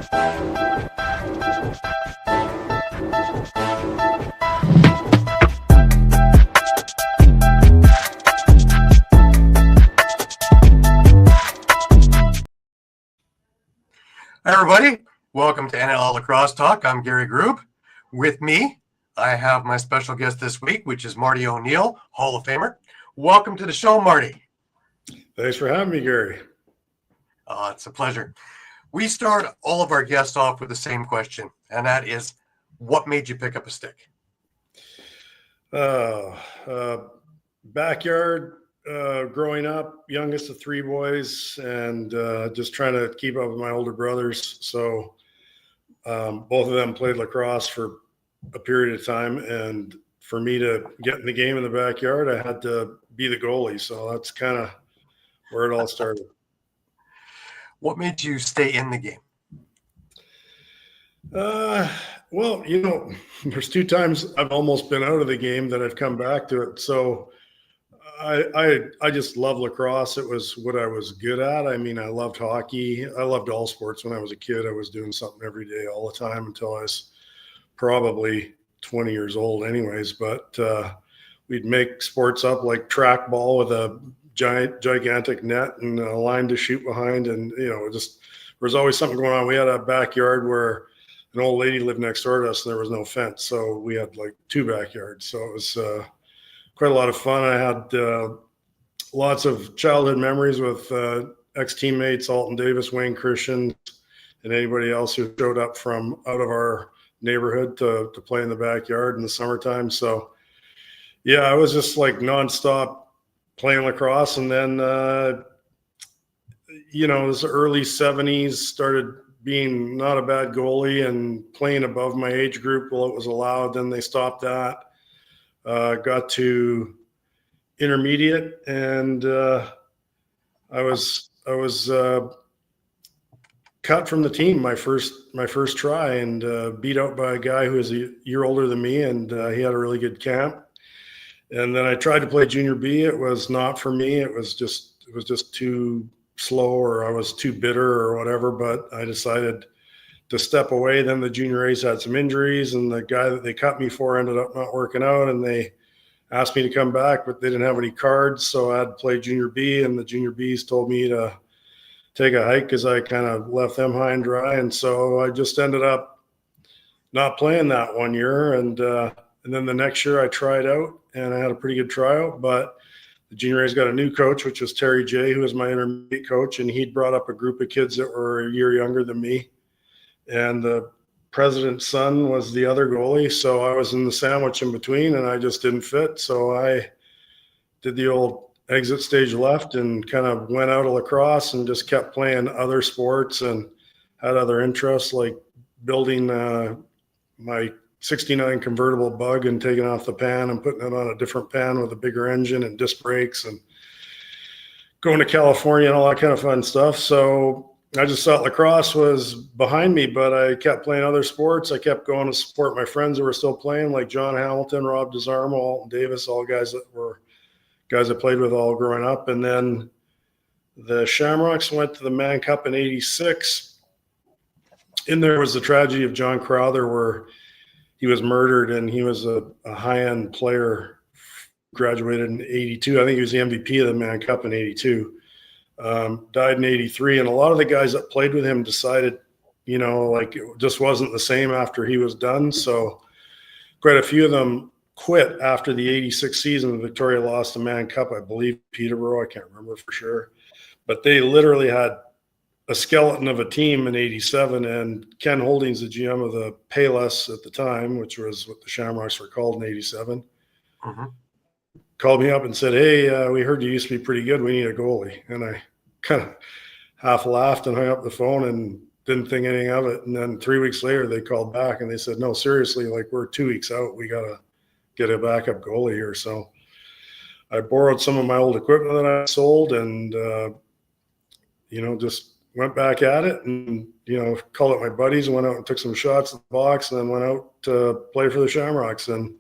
Hi, everybody. Welcome to NLL Lacrosse Talk. I'm Gary Groob. With me, I have my special guest this week, which is Marty O'Neill, Hall of Famer. Welcome to the show, Marty. Thanks for having me, Gary. It's a pleasure. We start all of our guests off with the same question, and that is, what made you pick up a stick? Backyard. Growing up, youngest of three boys, and just trying to keep up with my older brothers. So both of them played lacrosse for a period of time, and for me to get in the game in the backyard, I had to be the goalie. So that's kind of where it all started. What made you stay in the game? Well, there's two times I've almost been out of the game that I've come back to it. So I just love lacrosse. It was what I was good at. I mean, I loved hockey. I loved all sports. When I was a kid, I was doing something every day, all the time, until I was probably 20 years old anyways. But we'd make sports up like track ball with a gigantic net and a line to shoot behind. And, there was always something going on. We had a backyard where an old lady lived next door to us, and there was no fence. So we had like two backyards. So it was quite a lot of fun. I had lots of childhood memories with ex-teammates, Alton Davis, Wayne Christian, and anybody else who showed up from out of our neighborhood to play in the backyard in the summertime. So, yeah, I was just like nonstop playing lacrosse. And then, it was the early 70s, started being not a bad goalie and playing above my age group while it was allowed. Then they stopped that. Got to intermediate, and I was cut from the team my first try, and beat out by a guy who was a year older than me, and he had a really good camp. And then I tried to play junior B. It was not for me. It was just too slow, or I was too bitter or whatever. But I decided to step away. Then the junior A's had some injuries, and the guy that they cut me for ended up not working out, and they asked me to come back, but they didn't have any cards. So I had to play junior B, and the junior B's told me to take a hike because I kind of left them high and dry. And so I just ended up not playing that one year. And then the next year I tried out, and I had a pretty good tryout, but the junior A's got a new coach, which was Terry J., who was my intermediate coach, and he'd brought up a group of kids that were a year younger than me. And the president's son was the other goalie. So I was in the sandwich in between, and I just didn't fit. So I did the old exit stage left and kind of went out of lacrosse and just kept playing other sports and had other interests, like building my 69 convertible Bug and taking off the pan and putting it on a different pan with a bigger engine and disc brakes, and going to California and all that kind of fun stuff. So I just thought lacrosse was behind me, but I kept playing other sports. I kept going to support my friends who were still playing, like John Hamilton, Rob DeSarmo, Alton Davis, all guys I played with all growing up. And then the Shamrocks went to the Mann Cup in '86. In there was the tragedy of John Crowther, where he was murdered, and he was a high-end player, graduated in '82. I think he was the MVP of the Mann Cup in '82. Died in '83, and a lot of the guys that played with him decided, like it just wasn't the same after he was done. So quite a few of them quit after the '86 season. Victoria lost the Mann Cup, I believe, Peterborough. I can't remember for sure. But they literally had a skeleton of a team in '87, and Ken Holdings, the GM of the Payless at the time, which was what the Shamrocks were called in '87, called me up and said, "Hey, we heard you used to be pretty good. We need a goalie." And I kind of half laughed and hung up the phone and didn't think anything of it. And then 3 weeks later, they called back and they said, "No, seriously, like we're 2 weeks out. We got to get a backup goalie here." So I borrowed some of my old equipment that I sold, and just went back at it, and called up my buddies and went out and took some shots at the box, and then went out to play for the Shamrocks. And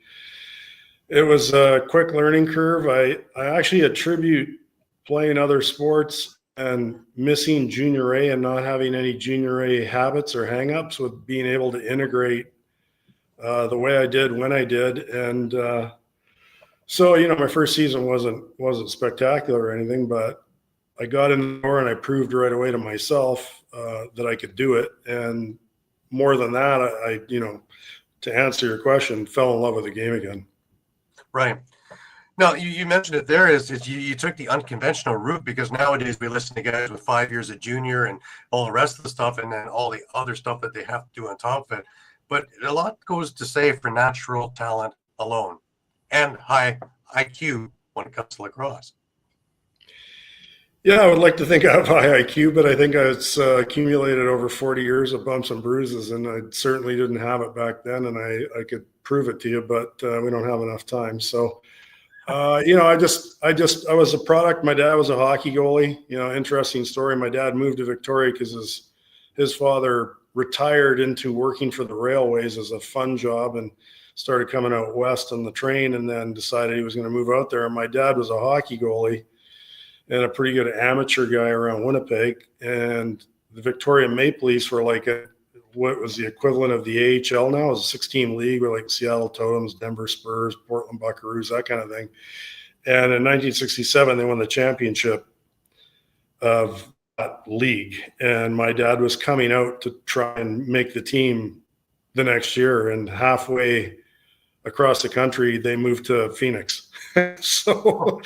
it was a quick learning curve. I actually attribute playing other sports and missing junior A and not having any junior A habits or hangups with being able to integrate the way I did when I did. And so, my first season wasn't spectacular or anything, but I got in the door and I proved right away to myself that I could do it. And more than that, I to answer your question, fell in love with the game again. Right. No, you mentioned it there is you took the unconventional route, because nowadays we listen to guys with 5 years at junior and all the rest of the stuff, and then all the other stuff that they have to do on top of it. But a lot goes to say for natural talent alone and high IQ when it comes to lacrosse. Yeah, I would like to think I have high IQ, but I think it's accumulated over 40 years of bumps and bruises, and I certainly didn't have it back then, and I could prove it to you, but we don't have enough time. So, I was a product. My dad was a hockey goalie. Interesting story. My dad moved to Victoria because his father retired into working for the railways as a fun job and started coming out west on the train, and then decided he was going to move out there. And my dad was a hockey goalie and a pretty good amateur guy around Winnipeg. And the Victoria Maple Leafs were like what was the equivalent of the AHL now. It was a 16 league with like Seattle Totems, Denver Spurs, Portland Buckaroos, that kind of thing. And in 1967, they won the championship of that league. And my dad was coming out to try and make the team the next year. And halfway across the country, they moved to Phoenix. So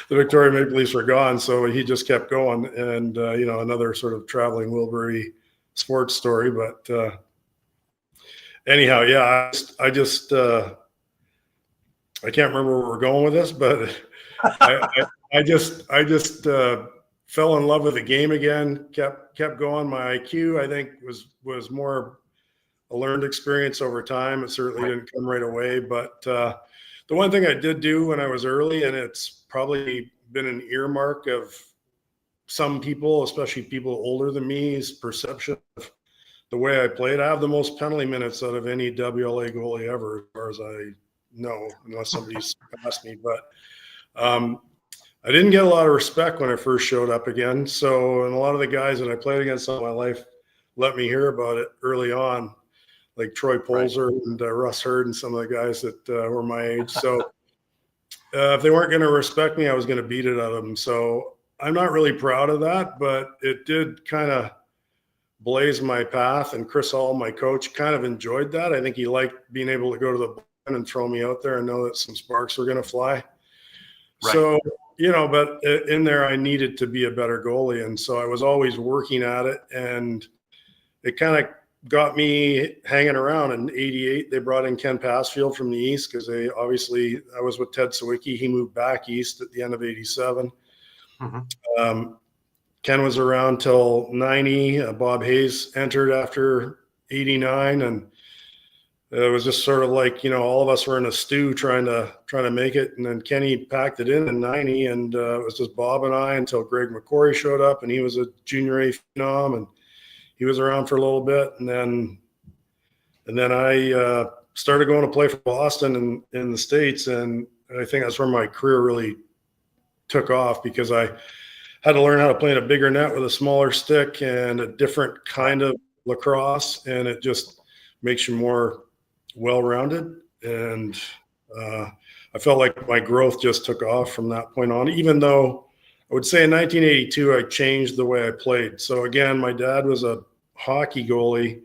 the Victoria Maple Leafs were gone. So he just kept going. And, another sort of traveling Wilbury sports story. But anyhow, yeah, I can't remember where we're going with this, but I just fell in love with the game again, kept going. My IQ, I think, was more a learned experience over time. It certainly didn't come right away, but the one thing I did do when I was early, and it's probably been an earmark of some people, especially people older than me, is perception of the way I played. I have the most penalty minutes out of any WLA goalie ever, as far as I know, unless somebody's asked me. But I didn't get a lot of respect when I first showed up again. So, and a lot of the guys that I played against all my life let me hear about it early on, like Troy Polzer and Russ Hurd and some of the guys that were my age. So if they weren't going to respect me, I was going to beat it out of them. So I'm not really proud of that, but it did kind of blaze my path. And Chris Hall, my coach, kind of enjoyed that. I think he liked being able to go to the barn and throw me out there and know that some sparks were going to fly. Right. So, but in there, I needed to be a better goalie. And so I was always working at it. And it kind of got me hanging around. In '88, they brought in Ken Passfield from the East because I was with Ted Sawicki. He moved back East at the end of '87. Mm-hmm. Ken was around till '90. Bob Hayes entered after '89. And it was just sort of like, all of us were in a stew trying to make it. And then Kenny packed it in '90, and it was just Bob and I until Greg McCory showed up, and he was a junior A phenom, and he was around for a little bit. And then I started going to play for Boston in the States. And I think that's where my career really took off, because I had to learn how to play in a bigger net with a smaller stick and a different kind of lacrosse. And it just makes you more well-rounded. And I felt like my growth just took off from that point on, even though I would say in 1982, I changed the way I played. So again, my dad was a hockey goalie.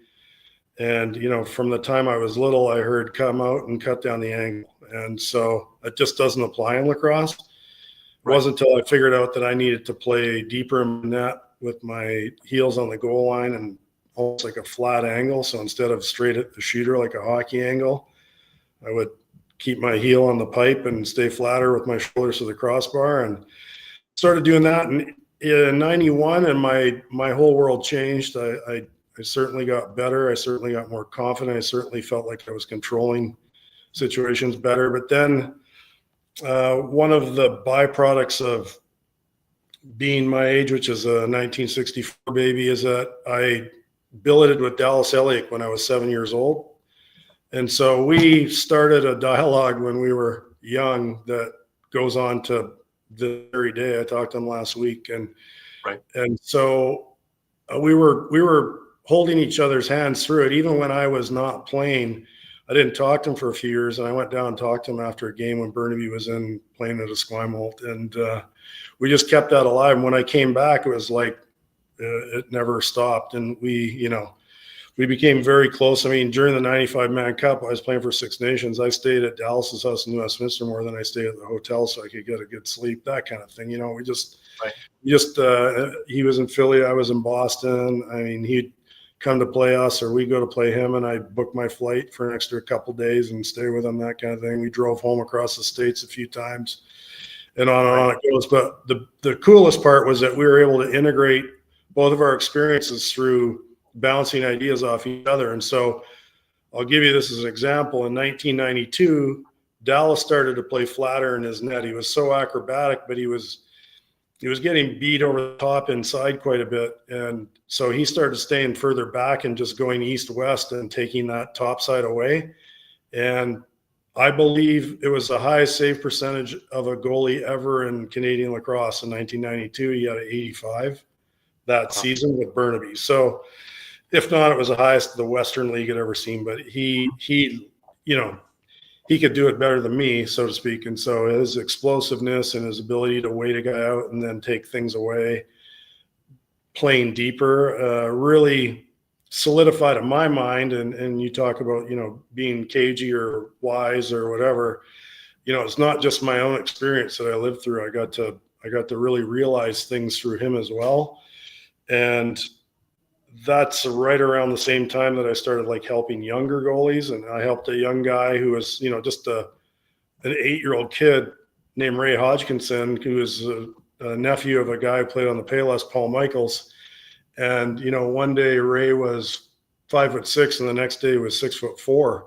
And, from the time I was little, I heard come out and cut down the angle. And so it just doesn't apply in lacrosse. It wasn't until I figured out that I needed to play deeper in the net with my heels on the goal line and almost like a flat angle. So instead of straight at the shooter like a hockey angle, I would keep my heel on the pipe and stay flatter with my shoulders to the crossbar, and started doing that in '91, and my whole world changed. I certainly got better. I certainly got more confident. I certainly felt like I was controlling situations better. But then one of the byproducts of being my age, which is a 1964 baby, is that I billeted with Dallas Elliott when I was 7 years old. And so we started a dialogue when we were young that goes on to the very day. I talked to him last week, and Right. And so we were holding each other's hands through it. Even when I was not playing, I didn't talk to him for a few years, and I went down and talked to him after a game when Burnaby was in playing at Esquimalt, and we just kept that alive. And when I came back, it was like it never stopped, and we became very close. I mean, during the 95 Man Cup, I was playing for Six Nations. I stayed at Dallas's house in New Westminster more than I stayed at the hotel so I could get a good sleep, that kind of thing. We just, he was in Philly, I was in Boston. I mean, he'd come to play us or we go to play him, and I booked my flight for an extra couple of days and stay with him, that kind of thing. We drove home across the States a few times, and on it goes. But the coolest part was that we were able to integrate both of our experiences through bouncing ideas off each other. And so I'll give you this as an example. In 1992, Dallas started to play flatter in his net. He was so acrobatic, but he was getting beat over the top inside quite a bit. And so he started staying further back and just going east-west and taking that top side away. And I believe it was the highest save percentage of a goalie ever in Canadian lacrosse in 1992. He had an 85 that season with Burnaby. So if not, it was the highest the Western League had ever seen. But he could do it better than me, so to speak. And so his explosiveness and his ability to wait a guy out and then take things away, playing deeper, really solidified in my mind. And you talk about, being cagey or wise or whatever, it's not just my own experience that I lived through. I got to really realize things through him as well. And that's right around the same time that I started helping younger goalies. And I helped a young guy who was, just an 8-year-old kid named Ray Hodgkinson, who was a nephew of a guy who played on the Payless, Paul Michaels. And, one day Ray was 5'6", and the next day he was 6'4".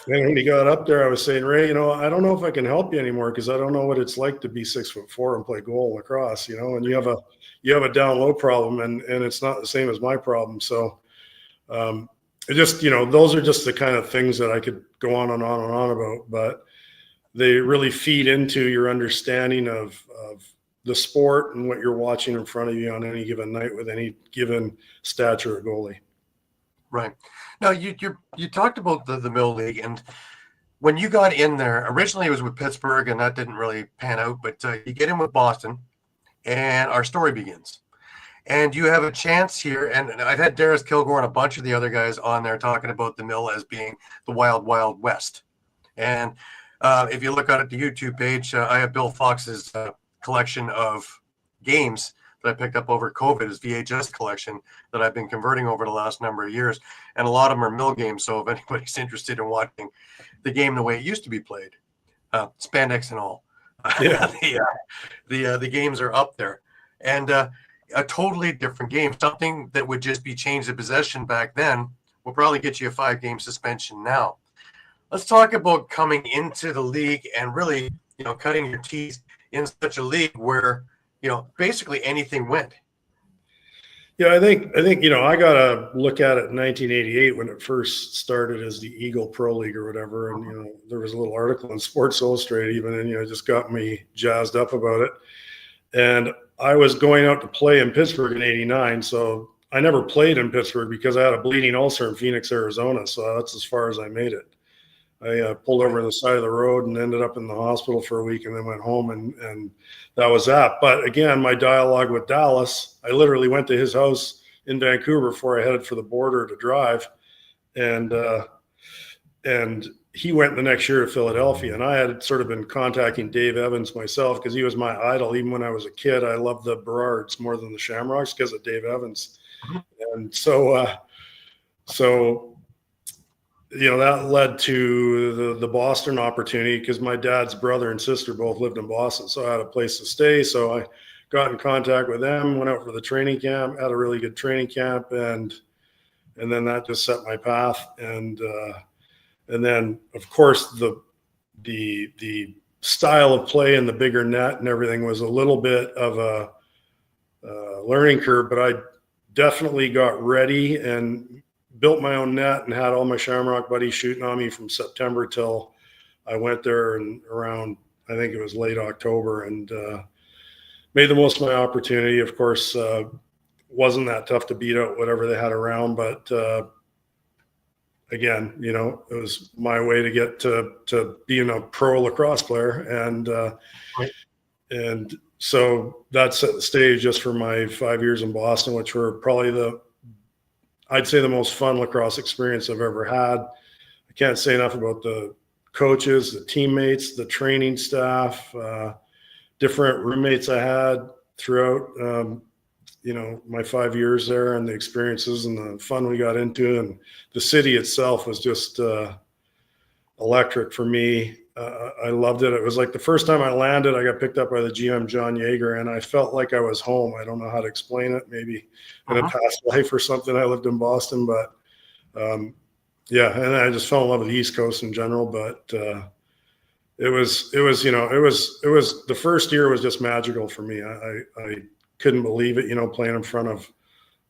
And when he got up there, I was saying, Ray, I don't know if I can help you anymore because I don't know what it's like to be 6'4" and play goal lacrosse, and you have a down low problem, and it's not the same as my problem. So it just, those are just the kind of things that I could go on and on and on about, but they really feed into your understanding of the sport and what you're watching in front of you on any given night with any given stature of goalie. Right. Now, you talked about the Mill League, and when you got in there, originally it was with Pittsburgh, and that didn't really pan out, but you get in with Boston, and our story begins. And you have a chance here, and I've had Darius Kilgore and a bunch of the other guys on there talking about the Mill as being the wild, wild west. And if you look at the YouTube page, I have Bill Fox's collection of games that I picked up over COVID, his VHS collection that I've been converting over the last number of years. And a lot of them are Mill games. So if anybody's interested in watching the game the way it used to be played, spandex and all, the games are up there. And a totally different game, something that would just be change of possession back then will probably get you a 5-game suspension now. Let's talk about coming into the league and really, cutting your teeth in such a league where, basically anything went. Yeah, I think I got to look at it in 1988 when it first started as the Eagle Pro League or whatever. And, there was a little article in Sports Illustrated even, and, it just got me jazzed up about it. And I was going out to play in Pittsburgh in 89. So I never played in Pittsburgh because I had a bleeding ulcer in Phoenix, Arizona. So that's as far as I made it. I pulled over to the side of the road and ended up in the hospital for a week and then went home and that was that. But again, my dialogue with Dallas, I literally went to his house in Vancouver before I headed for the border to drive. And he went the next year to Philadelphia. And I had sort of been contacting Dave Evans myself because he was my idol. Even when I was a kid, I loved the Berards more than the Shamrocks because of Dave Evans. And so that led to the Boston opportunity because my dad's brother and sister both lived in Boston. So I had a place to stay. So I got in contact with them, went out for the training camp, had a really good training camp. And then that just set my path. And then of course the style of play and the bigger net and everything was a little bit of a learning curve, but I definitely got ready and built my own net and had all my Shamrock buddies shooting on me from September till I went there and around, I think it was late October. And made the most of my opportunity. Of course, wasn't that tough to beat out whatever they had around, but again, you know, it was my way to get to being a pro lacrosse player, Right. and so that set the stage just for my 5 years in Boston, which were probably I'd say the most fun lacrosse experience I've ever had. I can't say enough about the coaches, the teammates, the training staff, different roommates I had throughout, you know, my 5 years there, and the experiences and the fun we got into, and the city itself was just electric for me. I loved it. It was like the first time I landed, I got picked up by the GM, John Yeager, and I felt like I was home. I don't know how to explain it. Maybe in a past life or something. I lived in Boston, but yeah, and I just fell in love with the East Coast in general. But it was the first year was just magical for me. I couldn't believe it, you know, playing in front of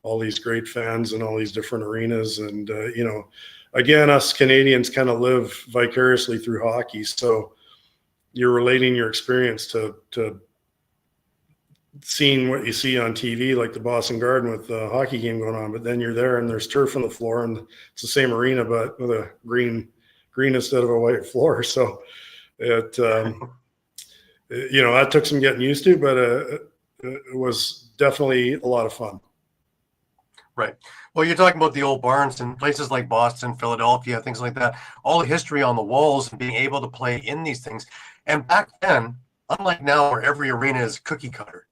all these great fans and all these different arenas. And, you know, again, us Canadians kind of live vicariously through hockey. So you're relating your experience to seeing what you see on TV, like the Boston Garden with the hockey game going on, but then you're there and there's turf on the floor and it's the same arena, but with a green instead of a white floor. So it, you know, that took some getting used to, but it was definitely a lot of fun. Right. Well, you're talking about the old barns and places like Boston, Philadelphia, things like that, all the history on the walls and being able to play in these things. And back then, unlike now where every arena is cookie cutter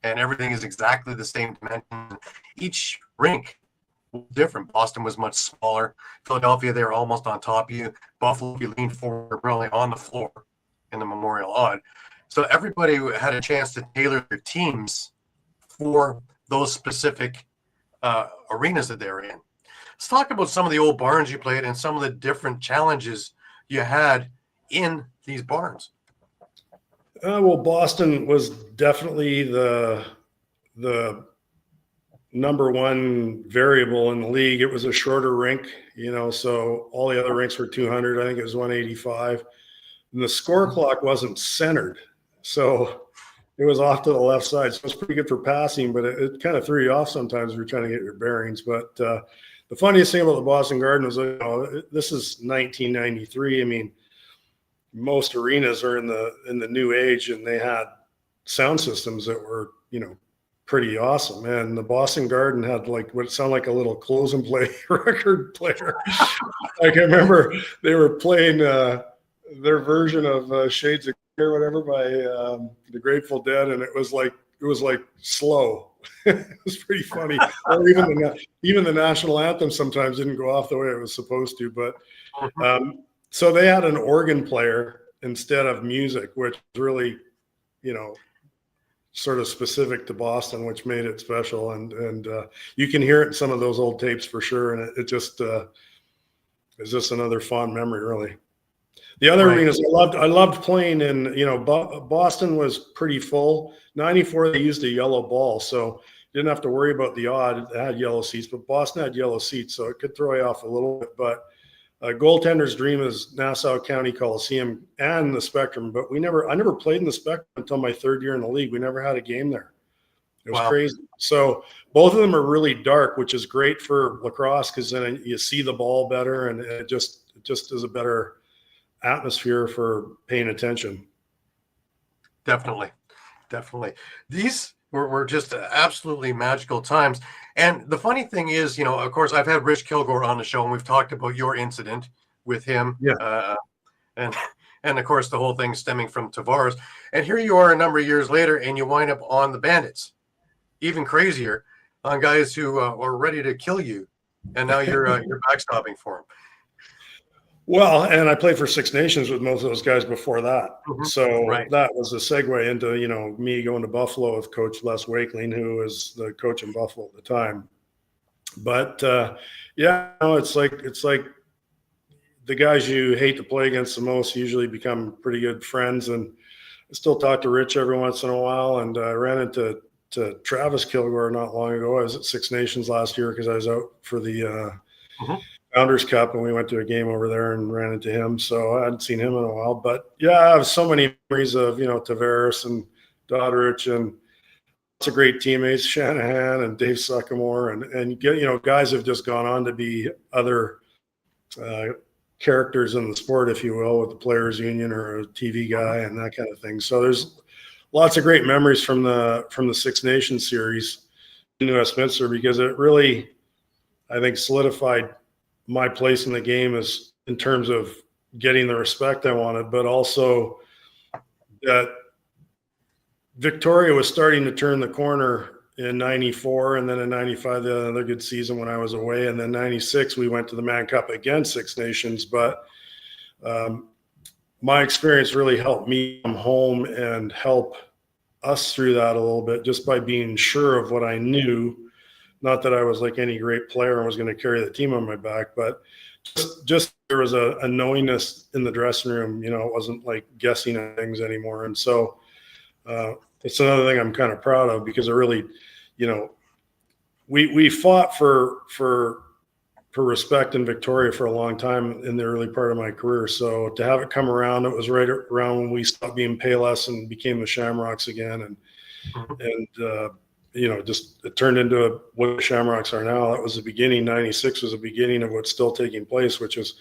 and everything is exactly the same dimension, each rink was different. Boston was much smaller. Philadelphia, they were almost on top of you. Buffalo, you leaned forward, really on the floor in the Memorial Odd. So everybody had a chance to tailor their teams for those specific arenas that they're in. Let's talk about some of the old barns you played and some of the different challenges you had in these barns. Well, Boston was definitely the number one variable in the league. It was a shorter rink, you know, so all the other rinks were 200. I think it was 185. And the score clock wasn't centered. So it was off to the left side. So it was pretty good for passing, but it kind of threw you off sometimes if you're trying to get your bearings. But the funniest thing about the Boston Garden was, you know, this is 1993. I mean, most arenas are in the new age, and they had sound systems that were, you know, pretty awesome. And the Boston Garden had like what sounded like a little close and play record player. Like I remember they were playing their version of Shades of Grey or whatever by the Grateful Dead, and it was like slow. It was pretty funny. Or even the national anthem sometimes didn't go off the way it was supposed to. But so they had an organ player instead of music, which really, you know, sort of specific to Boston, which made it special. And you can hear it in some of those old tapes for sure. And it just is just another fond memory, really. The other arenas I loved playing in, you know, Boston was pretty full. 94, they used a yellow ball, so you didn't have to worry about the odd. It had yellow seats, but Boston had yellow seats, so it could throw you off a little bit. But goaltender's dream is Nassau County Coliseum and the Spectrum, but I never played in the Spectrum until my third year in the league. We never had a game there. It was crazy. So both of them are really dark, which is great for lacrosse because then you see the ball better, and it just is a better atmosphere for paying attention. Definitely. These were just absolutely magical times. And the funny thing is, you know, of course, I've had Rich Kilgore on the show, and we've talked about your incident with him. Yeah. And of course, the whole thing stemming from Tavares. And here you are a number of years later, and you wind up on the Bandits. Even crazier, on guys who are ready to kill you. And now you're backstopping for them. Well, and I played for Six Nations with most of those guys before that. So that was a segue into, you know, me going to Buffalo with Coach Les Wakeling, who was the coach in Buffalo at the time. But yeah, it's like the guys you hate to play against the most usually become pretty good friends. And I still talk to Rich every once in a while. And I ran into Travis Kilgore not long ago. I was at Six Nations last year because I was out for the Founders Cup, and we went to a game over there and ran into him. So I hadn't seen him in a while. But yeah, I have so many memories of, you know, Tavares and Doddridge, and of great teammates, Shanahan and Dave Suckamore, and guys have just gone on to be other characters in the sport, if you will, with the Players Union or a TV guy and that kind of thing. So there's lots of great memories from the Six Nations series in Westminster, because it really, I think, solidified my place in the game as in terms of getting the respect I wanted, but also that Victoria was starting to turn the corner in 94, and then in 95, they had another good season when I was away. And then 96, we went to the Mann Cup against Six Nations. But my experience really helped me come home and help us through that a little bit, just by being sure of what I knew. Not that I was like any great player and was going to carry the team on my back, but just there was a knowingness in the dressing room. It wasn't like guessing at things anymore. And so it's another thing I'm kind of proud of, because it really, we fought for respect in Victoria for a long time in the early part of my career. So to have it come around, it was right around when we stopped being Payless and became the Shamrocks again. Just it turned into what the Shamrocks are now. That was the beginning. 96 was the beginning of what's still taking place, which is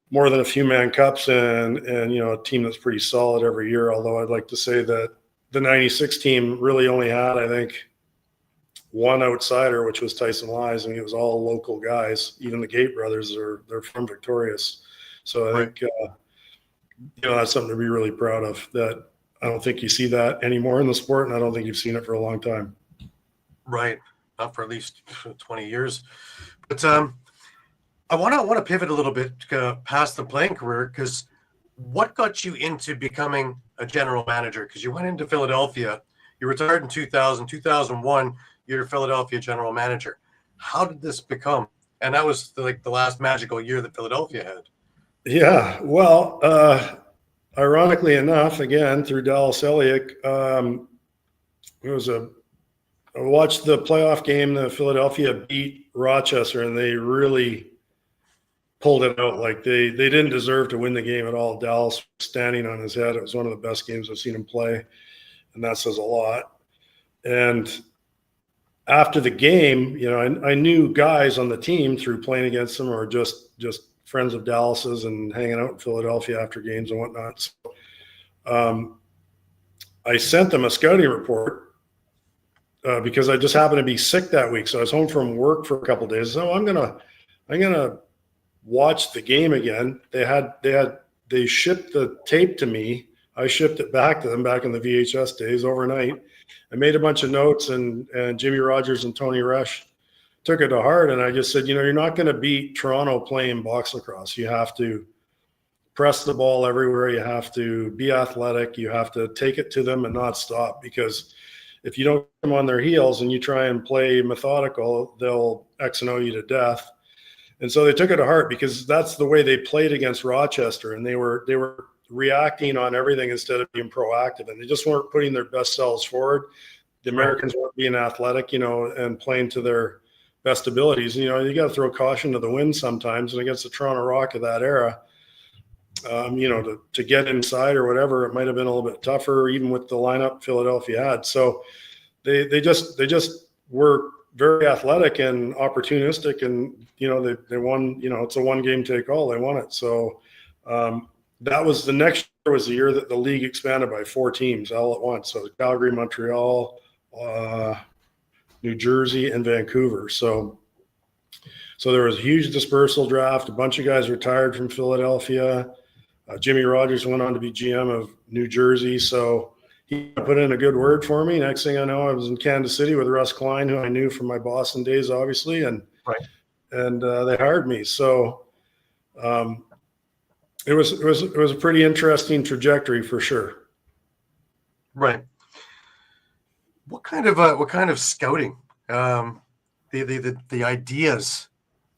more than a few Mann Cups and a team that's pretty solid every year. Although I'd like to say that the 96 team really only had, I think, one outsider, which was Tyson Lies. I mean, it was all local guys. Even the Gate brothers they're from Victoria. So I think that's something to be really proud of. That I don't think you see that anymore in the sport, and I don't think you've seen it for a long time. Right, not for at least 20 years. But I want to pivot a little bit past the playing career, because what got you into becoming a general manager? Because you went into Philadelphia, you retired in 2000, 2001, you're a Philadelphia general manager. How did this become? And that was the last magical year that Philadelphia had. Yeah, well, ironically enough, again, through Dallas Elliott, I watched the playoff game. The Philadelphia beat Rochester, and they really pulled it out. Like they didn't deserve to win the game at all. Dallas was standing on his head. It was one of the best games I've seen him play, and that says a lot. And after the game, I knew guys on the team through playing against them, or just friends of Dallas's and hanging out in Philadelphia after games and whatnot. So, I sent them a scouting report because I just happened to be sick that week. So I was home from work for a couple of days. So I'm gonna watch the game again. They shipped the tape to me. I shipped it back to them back in the VHS days overnight. I made a bunch of notes, and Jimmy Rogers and Tony Resch took it to heart. And I just said, you're not going to beat Toronto playing box lacrosse. You have to press the ball everywhere. You have to be athletic. You have to take it to them and not stop, because if you don't come on their heels and you try and play methodical, they'll X and O you to death. And so they took it to heart, because that's the way they played against Rochester. And they were reacting on everything instead of being proactive. And they just weren't putting their best selves forward. The Americans weren't being athletic, and playing to their best abilities. You got to throw caution to the wind sometimes. And against the Toronto Rock of that era, to get inside or whatever, it might have been a little bit tougher, even with the lineup Philadelphia had. So they just were very athletic and opportunistic, and they won. It's a one game take all. They won it. So that was the next year was the year that the league expanded by 4 teams all at once. So Calgary, Montreal, New Jersey, and Vancouver. So there was a huge dispersal draft. A bunch of guys retired from Philadelphia. Jimmy Rogers went on to be GM of New Jersey. So he put in a good word for me. Next thing I know, I was in Kansas City with Russ Klein, who I knew from my Boston days, obviously. And they hired me. So it was a pretty interesting trajectory for sure. Right. What kind of scouting, the ideas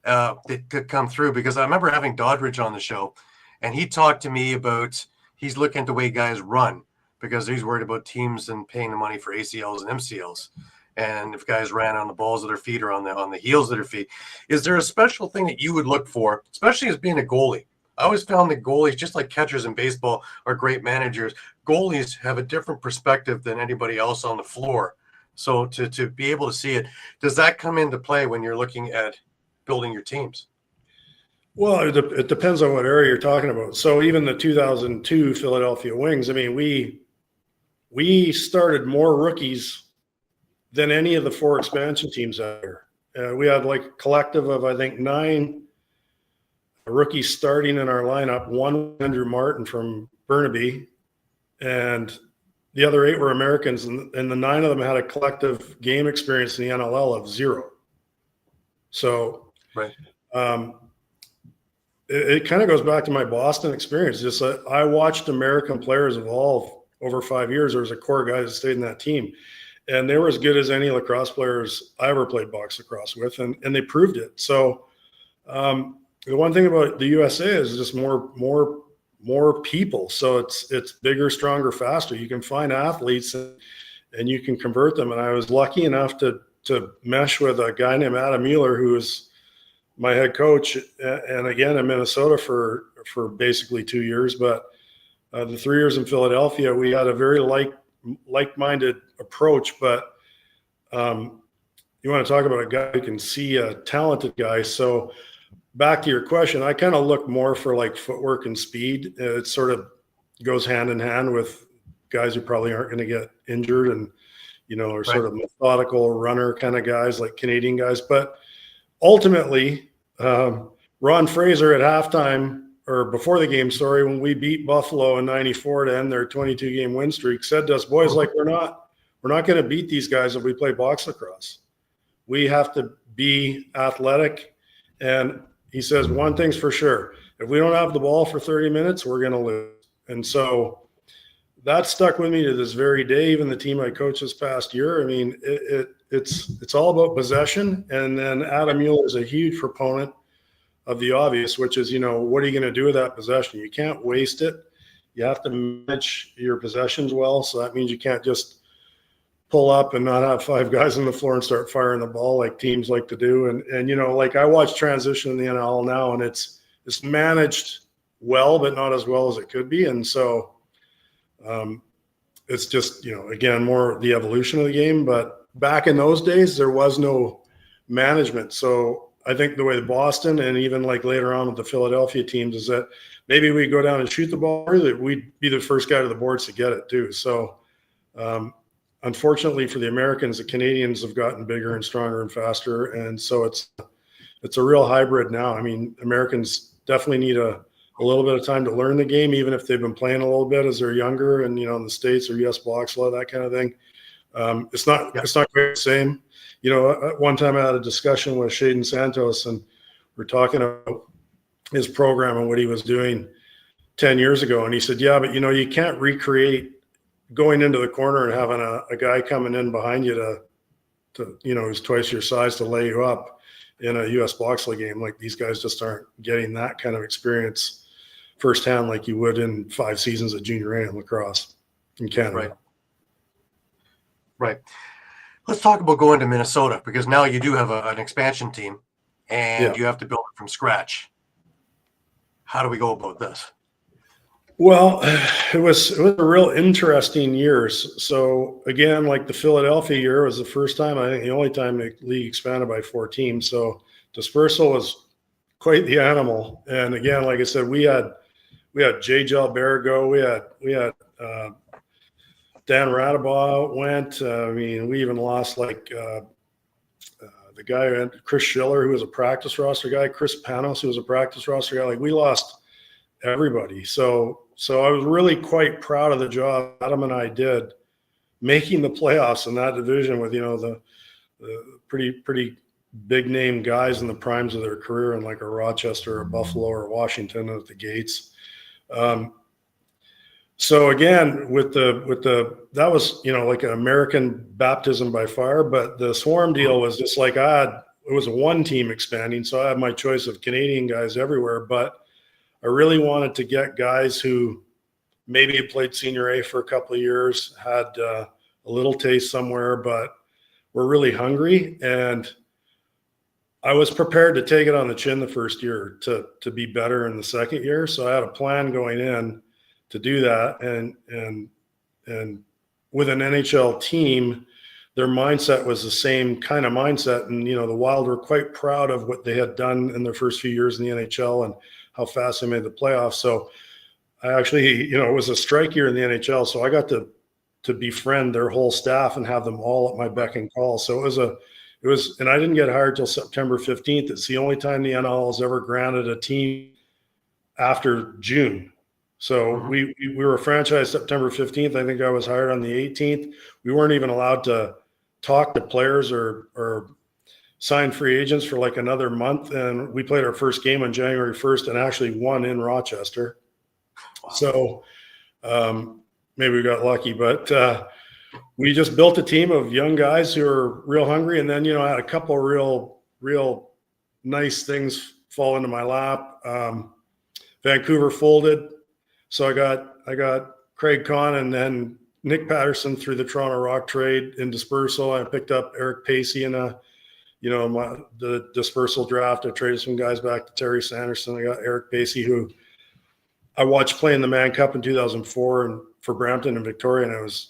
that could come through? Because I remember having Doddridge on the show, and he talked to me about he's looking at the way guys run, because he's worried about teams and paying the money for ACLs and MCLs. And if guys ran on the balls of their feet or on the heels of their feet, is there a special thing that you would look for, especially as being a goalie? I always found that goalies, just like catchers in baseball, are great managers. Goalies have a different perspective than anybody else on the floor. So to be able to see it, does that come into play when you're looking at building your teams? Well, it depends on what area you're talking about. So even the 2002 Philadelphia Wings, I mean, we started more rookies than any of the 4 expansion teams out there. We had like a collective of, I think, 9 rookies starting in our lineup. One, Andrew Martin from Burnaby, and the other 8 were Americans, and the 9 of them had a collective game experience in the NLL of 0. So, right. It kind of goes back to my Boston experience. Just I watched American players evolve over 5 years. There was a core guy that stayed in that team, and they were as good as any lacrosse players I ever played box lacrosse with, and they proved it. So the one thing about the USA is just more people. So it's bigger, stronger, faster. You can find athletes and you can convert them. And I was lucky enough to mesh with a guy named Adam Mueller, who was my head coach, and again in Minnesota for basically 2 years. But the 3 years in Philadelphia, we had a very like-minded approach. But you want to talk about a guy who can see a talented guy. So back to your question, I kind of look more for like footwork and speed. It sort of goes hand in hand with guys who probably aren't going to get injured and, are sort of methodical runner kind of guys, like Canadian guys. But ultimately, Ron Fraser at halftime, or before the game, when we beat Buffalo in '94 to end their 22-game win streak, said to us, boys, like, we're not going to beat these guys if we play box lacrosse. We have to be athletic. And he says, one thing's for sure, if we don't have the ball for 30 minutes, we're going to lose. And so that stuck with me to this very day. Even the team I coached this past year, I mean, it's all about possession. And then Adam Mueller is a huge proponent of the obvious, which is, what are you going to do with that possession? You can't waste it. You have to manage your possessions well. So that means you can't just pull up and not have 5 guys on the floor and start firing the ball like teams like to do. And like I watch transition in the NL now, and it's managed well, but not as well as it could be. And so it's just, again, more the evolution of the game. But back in those days, there was no management. So I think the way the Boston and even like later on with the Philadelphia teams is that maybe we go down and shoot the ball, really, we'd be the first guy to the boards to get it too. So unfortunately for the Americans, the Canadians have gotten bigger and stronger and faster. And so it's a real hybrid now. I mean, Americans definitely need a little bit of time to learn the game, even if they've been playing a little bit as they're younger and, in the States or US blocks, a lot of that kind of thing. It's not quite the same. At one time I had a discussion with Shaden Santos, and we're talking about his program and what he was doing 10 years ago. And he said, yeah, but you can't recreate going into the corner and having a guy coming in behind you to who's twice your size to lay you up in a US Boxley game. Like, these guys just aren't getting that kind of experience firsthand like you would in 5 seasons of junior A in lacrosse in Canada. Right. Let's talk about going to Minnesota, because now you do have an expansion team and you have to build it from scratch. How do we go about this? Well, it was a real interesting years. So again, like the Philadelphia year was the first time, I think the only time the league expanded by 4 teams. So dispersal was quite the animal. And again, like I said, we had Jay Jalbergo, we had Dan Radabaugh went. We even lost the guy, Chris Schiller, who was a practice roster guy, Chris Panos, who was a practice roster guy. Like, we lost everybody. So I was really quite proud of the job Adam and I did making the playoffs in that division with, the pretty big name guys in the primes of their career, and like a Rochester or Buffalo or Washington at the gates. So again, with the that was, like an American baptism by fire, but the Swarm deal was just like it was a 1-team expanding. So I had my choice of Canadian guys everywhere, but I really wanted to get guys who maybe had played senior A for a couple of years, had a little taste somewhere, but were really hungry. And I was prepared to take it on the chin the first year to be better in the second year. So I had a plan going in to do that. And with an NHL team, their mindset was the same kind of mindset. And, the Wild were quite proud of what they had done in their first few years in the NHL and how fast they made the playoffs. So I actually, it was a strike year in the NHL. So I got to befriend their whole staff and have them all at my beck and call. So it was, and I didn't get hired till September 15th. It's the only time the NLL has ever granted a team after June. So we were franchised September 15th. I think I was hired on the 18th. We weren't even allowed to talk to players or sign free agents for like another month. And we played our first game on January 1st and actually won in Rochester. Wow. So maybe we got lucky, but we just built a team of young guys who are real hungry. And then, I had a couple of real nice things fall into my lap. Vancouver folded. So I got Craig Conn and then Nick Patterson through the Toronto Rock trade in dispersal. I picked up Eric Pacey in the dispersal draft. I traded some guys back to Terry Sanderson. I got Eric Pacey, who I watched play in the Mann Cup in 2004 and for Brampton and Victoria, and I was,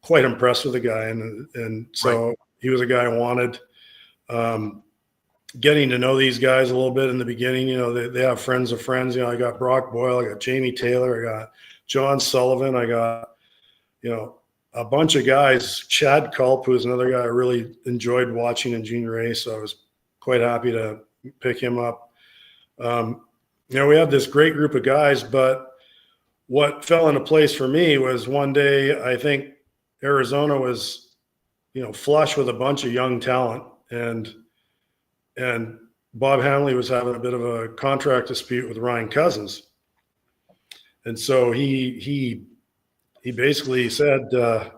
quite impressed with the guy. And so right. He was a guy I wanted. Getting to know these guys a little bit in the beginning, they have friends of friends. I got Brock Boyle, I got Jamie Taylor, I got John Sullivan, I got, a bunch of guys. Chad Culp, who is another guy I really enjoyed watching in Junior A, so I was quite happy to pick him up. We had this great group of guys, but what fell into place for me was one day I think Arizona was, flush with a bunch of young talent, and Bob Hanley was having a bit of a contract dispute with Ryan Cousins. And so he basically said, do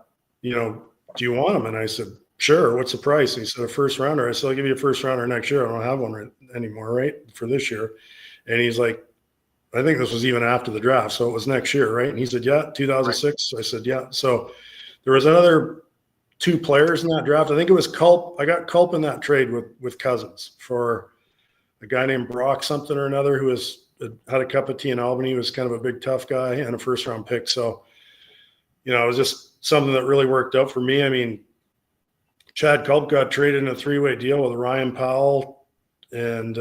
you want him? And I said, sure. What's the price? And he said, a first rounder. I said, I'll give you a first rounder next year. I don't have one anymore, right, for this year. And he's like, I think this was even after the draft. So it was next year, right? And he said, yeah, 2006. Right. So I said, yeah. So there was another two players in that draft. I think it was Culp. I got Culp in that trade with Cousins for a guy named Brock something or another who had a cup of tea in Albany. He was kind of a big, tough guy and a first round pick. So, it was just something that really worked out for me. I mean, Chad Culp got traded in a three-way deal with Ryan Powell and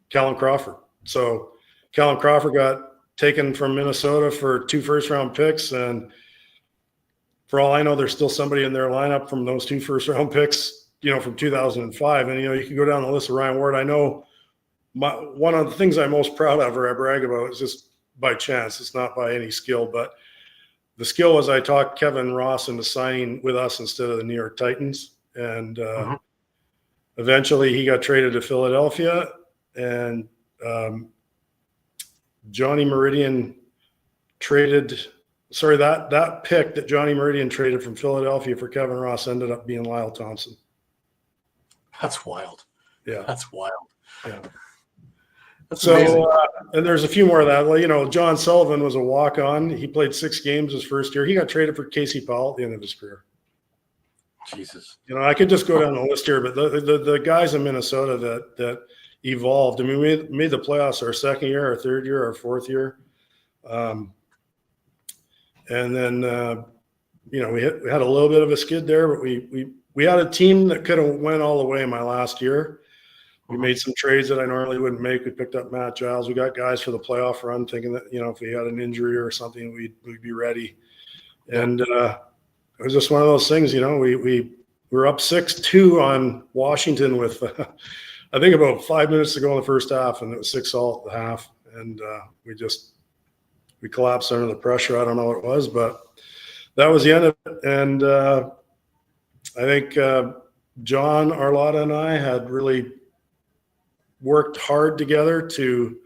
Callum Crawford. So Callum Crawford got taken from Minnesota for 2 first-round picks, and for all I know, there's still somebody in their lineup from those 2 first-round picks, from 2005. And, you can go down the list of Ryan Ward. I know one of the things I'm most proud of or I brag about is just by chance. It's not by any skill, but the skill was I talked Kevin Ross into signing with us instead of the New York Titans. And eventually he got traded to Philadelphia, and Johnny Meridian that pick that Johnny Meridian traded from Philadelphia for Kevin Ross ended up being Lyle Thompson. That's wild. Yeah. That's wild. Yeah. That's so, amazing. And there's a few more of that. Well, John Sullivan was a walk-on. He played 6 games his first year. He got traded for Casey Powell at the end of his career. Jesus. I could just go down the list here, but the guys in Minnesota that evolved. I mean, we made the playoffs our second year, our third year, our fourth year. And then, we had a little bit of a skid there, but we had a team that could have went all the way in my last year. We made some trades that I normally wouldn't make. We picked up Matt Giles. We got guys for the playoff run, thinking that, if we had an injury or something, we'd be ready. And it was just one of those things, we were up 6-2 on Washington with, I think about 5 minutes to go in the first half, and it was 6-all at the half. And we collapsed under the pressure. I don't know what it was, but that was the end of it. And I think John Arlotta and I had really worked hard together to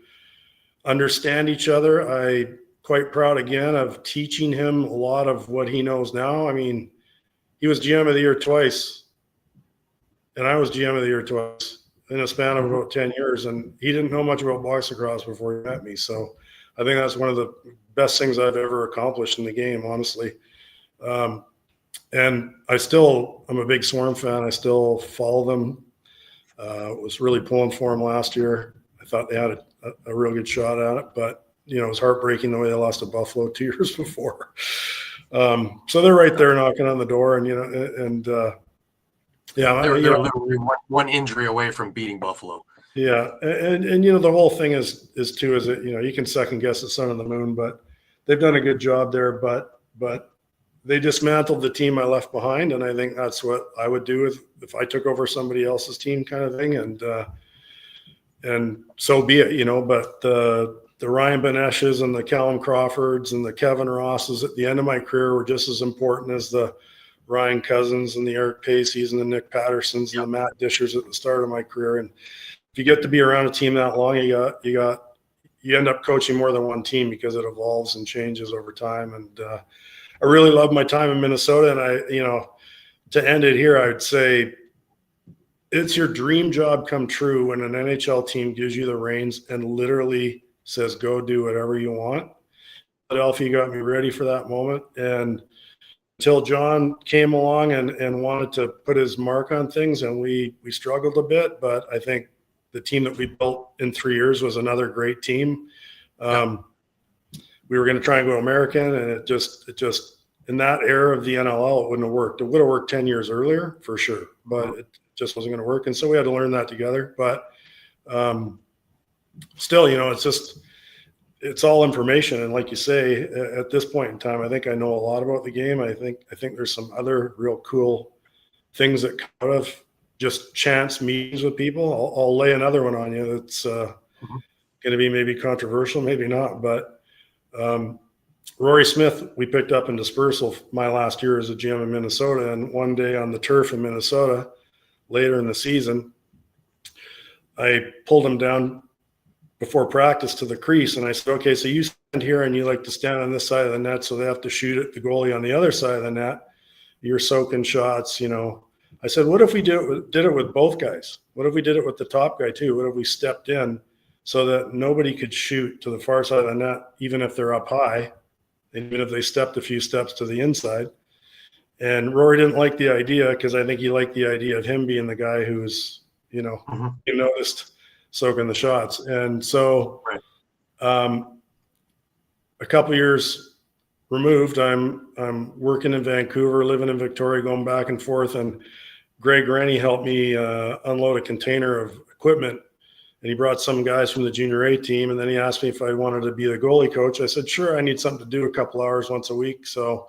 understand each other. I quite proud again of teaching him a lot of what he knows now. I mean, he was GM of the year twice, and I was GM of the year twice in a span of about 10 years. And he didn't know much about box lacrosse before he met me. So I think that's one of the best things I've ever accomplished in the game, honestly. And I'm a big Swarm fan. I still follow them. Was really pulling for them last year. I thought they had a real good shot at it, but it was heartbreaking the way they lost to Buffalo 2 years before. So they're right there knocking on the door, and yeah, They're literally one injury away from beating Buffalo. yeah, and the whole thing is that you can second guess the sun and the moon, but they've done a good job there. But they dismantled the team I left behind, and I think that's what I would do if I took over somebody else's team, kind of thing. And so be it, But the Ryan Beneshes and the Callum Crawfords and the Kevin Rosses at the end of my career were just as important as the Ryan Cousins and the Eric Paceys and the Nick Pattersons and the Matt Dishers at the start of my career. And if you get to be around a team that long, you end up coaching more than one team because it evolves and changes over time. And I really love my time in Minnesota. And to end it here, I would say it's your dream job come true when an NHL team gives you the reins and literally says, go do whatever you want. Philadelphia got me ready for that moment. And until John came along and wanted to put his mark on things, and we struggled a bit, but I think the team that we built in 3 years was another great team. We were going to try and go American, and it just in that era of the NLL, it wouldn't have worked. It would have worked 10 years earlier for sure, but it just wasn't going to work. And so we had to learn that together. But still, it's all information. And like you say, at this point in time, I think I know a lot about the game. I think there's some other real cool things that come out of just chance meetings with people. I'll lay another one on you that's going to be maybe controversial, maybe not. But Rory Smith, we picked up in dispersal my last year as a GM in Minnesota. And one day on the turf in Minnesota, later in the season, I pulled him down before practice to the crease. And I said, okay, so you stand here and you like to stand on this side of the net, so they have to shoot at the goalie on the other side of the net. You're soaking shots, I said, what if we did it with both guys? What if we did it with the top guy too? What if we stepped in so that nobody could shoot to the far side of the net, even if they're up high, and even if they stepped a few steps to the inside? And Rory didn't like the idea, because I think he liked the idea of him being the guy who's, you noticed soaking the shots. And so a couple years removed, I'm working in Vancouver, living in Victoria, going back and forth, and Greg Rennie helped me unload a container of equipment, and he brought some guys from the junior A team, and then he asked me if I wanted to be the goalie coach. I said, sure, I need something to do a couple hours once a week. So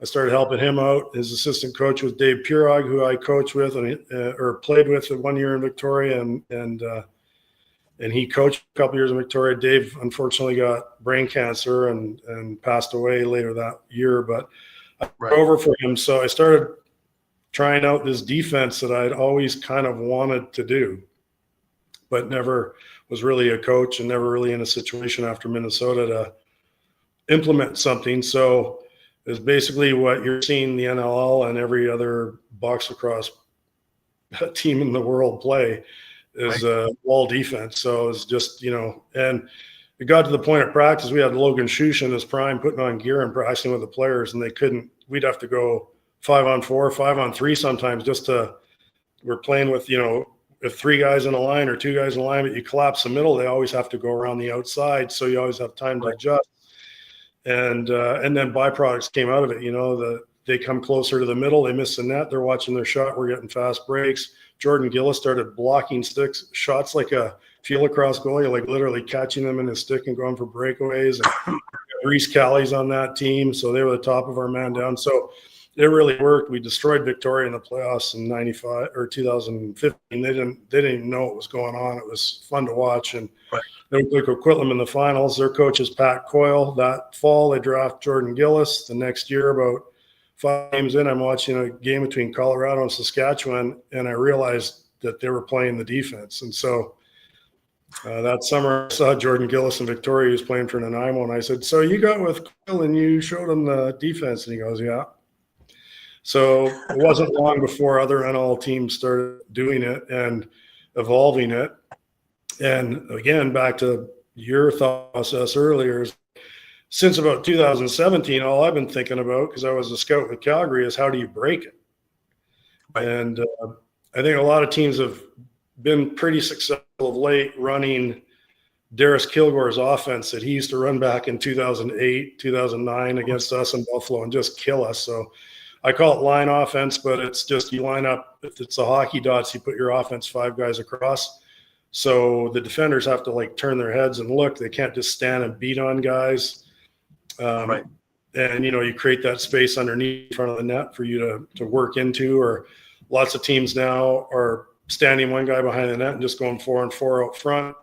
I started helping him out. His assistant coach was Dave Purog, who I coached with or played with 1 year in Victoria, and he coached a couple years in Victoria. Dave unfortunately got brain cancer and passed away later that year, but I took over for him. So I started trying out this defense that I'd always kind of wanted to do, but never was really a coach and never really in a situation after Minnesota to implement something. So it's basically what you're seeing the NLL and every other box lacrosse team in the world play is wall defense. So it's just, and it got to the point of practice. We had Logan Schuch in his prime putting on gear and practicing with the players, and we'd have to go 5-on-4, 5-on-3 sometimes we're playing with, if 3 guys in a line or 2 guys in a line, but you collapse the middle, they always have to go around the outside. So you always have time to adjust. And then byproducts came out of it. They come closer to the middle, they miss the net, they're watching their shot, we're getting fast breaks. Jordan Gillis started blocking shots like a field lacrosse goalie, like literally catching them in his stick and going for breakaways. And Reese Callies on that team, so they were the top of our man down. So it really worked. We destroyed Victoria in the playoffs in 95 or 2015. They didn't even know what was going on. It was fun to watch. And then we took Coquitlam in the finals. Their coach is Pat Coyle. That fall, they draft Jordan Gillis. The next year, about 5 games in, I'm watching a game between Colorado and Saskatchewan, and I realized that they were playing the defense. And so that summer, I saw Jordan Gillis in Victoria. He was playing for Nanaimo, and I said, so you got with Coyle and you showed him the defense? And he goes, yeah. So it wasn't long before other NL teams started doing it and evolving it. And again, back to your thought process earlier, since about 2017, all I've been thinking about, because I was a scout with Calgary, is how do you break it? And I think a lot of teams have been pretty successful of late running Darius Kilgore's offense that he used to run back in 2008, 2009 against us in Buffalo and just kill us. So I call it line offense, but it's just you line up, if it's a hockey dots, you put your offense 5 guys across. So the defenders have to like turn their heads and look. They can't just stand and beat on guys. Right. And, you create that space underneath in front of the net for you to work into, or lots of teams now are standing one guy behind the net and just going 4-on-4 out front.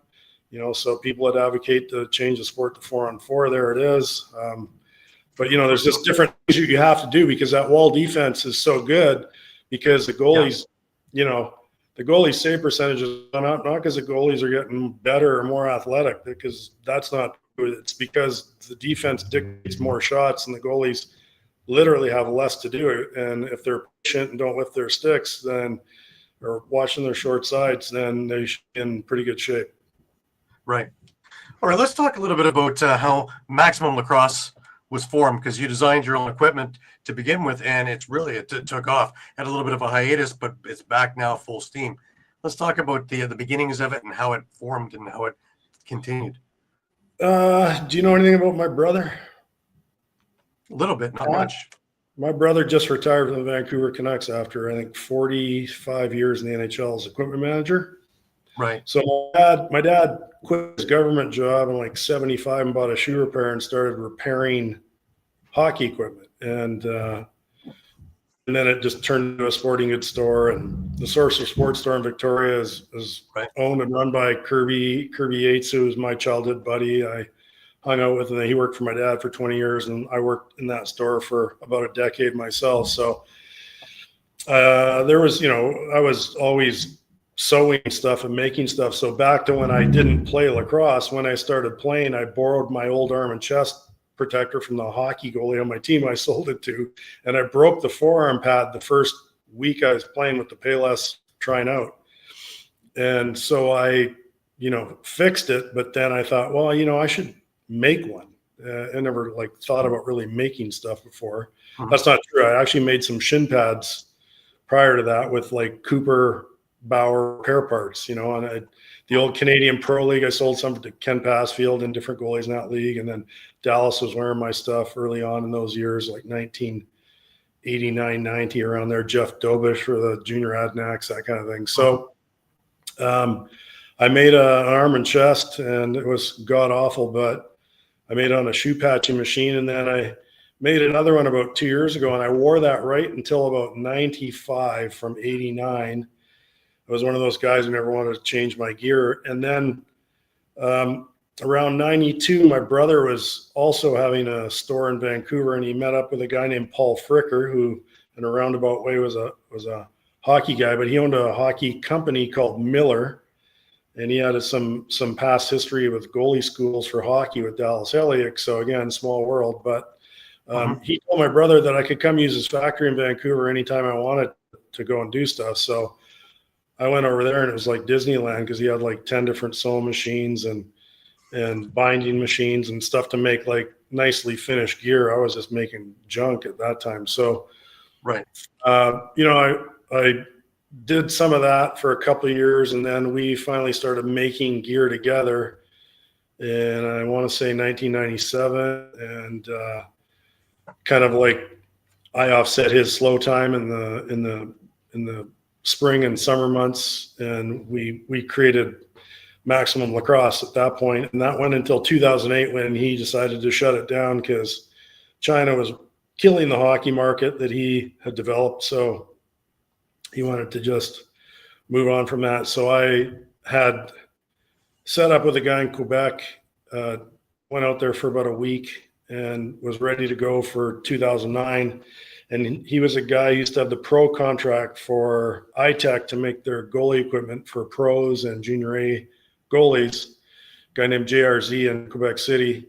So people that advocate to change the sport to 4-on-4, there it is. But, there's just different things you have to do because that wall defense is so good because the goalies, the goalie save percentage is not because the goalies are getting better or more athletic, because that's not good. It's because the defense dictates more shots and the goalies literally have less to do. And if they're patient and don't lift their sticks, then, or watching their short sides, then they should be in pretty good shape. Right. All right, let's talk a little bit about how Maximum Lacrosse was formed, because you designed your own equipment to begin with, and it took off. Had a little bit of a hiatus, but it's back now full steam. Let's talk about the beginnings of it and how it formed and how it continued. Do you know anything about my brother? A little bit, not much. My brother just retired from the Vancouver Canucks after, I think, 45 years in the NHL as equipment manager. Right. So my dad quit his government job in like 75 and bought a shoe repair and started repairing hockey equipment. And then it just turned into a sporting goods store. And the Source of Sports store in Victoria is right. owned and run by Kirby Yates, who was my childhood buddy. I hung out with him. He worked for my dad for 20 years, and I worked in that store for about a decade myself. So there was, I was always sewing stuff and making stuff. So back to when I didn't play lacrosse, when I started playing, I borrowed my old arm and chest protector from the hockey goalie on my team I sold it to, and I broke the forearm pad the first week I was playing with the Payless trying out. And so I, fixed it, but then I thought, well, I should make one. I never thought about really making stuff before. Mm-hmm. That's not true. I actually made some shin pads prior to that with Cooper Bauer repair parts, the old Canadian Pro League. I sold some to Ken Passfield and different goalies in that league. And then Dallas was wearing my stuff early on in those years, like 1989, 90, around there. Jeff Dobish for the junior Adnacks, that kind of thing. So I made an arm and chest, and it was god awful, but I made it on a shoe patching machine. And then I made another one about 2 years ago, and I wore that right until about 95 from 89. I was one of those guys who never wanted to change my gear. And then around 92, my brother was also having a store in Vancouver, and he met up with a guy named Paul Fricker, who in a roundabout way was a hockey guy, but he owned a hockey company called Miller. And he had some past history with goalie schools for hockey with Dallas Elliott. So again, small world. But he told my brother that I could come use his factory in Vancouver anytime I wanted to go and do stuff. So I went over there, and it was like Disneyland, because he had 10 different sewing machines and binding machines and stuff to make nicely finished gear. I was just making junk at that time. So, right. I did some of that for a couple of years, and then we finally started making gear together. And I want to say 1997, and kind of I offset his slow time in the spring and summer months, and we created Maximum Lacrosse at that point. And that went until 2008, when he decided to shut it down because China was killing the hockey market that he had developed. So he wanted to just move on from that. So I had set up with a guy in Quebec, went out there for about a week and was ready to go for 2009. And he was a guy who used to have the pro contract for iTech to make their goalie equipment for pros and junior A goalies, a guy named JRZ in Quebec City.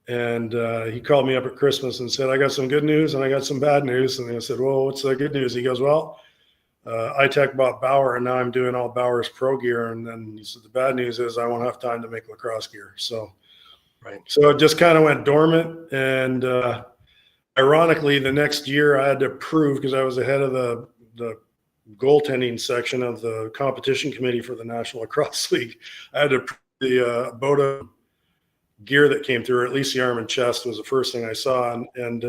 And he called me up at Christmas and said, I got some good news and I got some bad news. And I said, well, what's the good news? He goes, well, iTech bought Bauer, and now I'm doing all Bauer's pro gear. And then he said, the bad news is I won't have time to make lacrosse gear. So it just kind of went dormant. And ironically, the next year I had to prove, because I was the head of the goaltending section of the competition committee for the National Lacrosse League, I had to prove the Boda gear that came through, or at least the arm and chest was the first thing I saw. And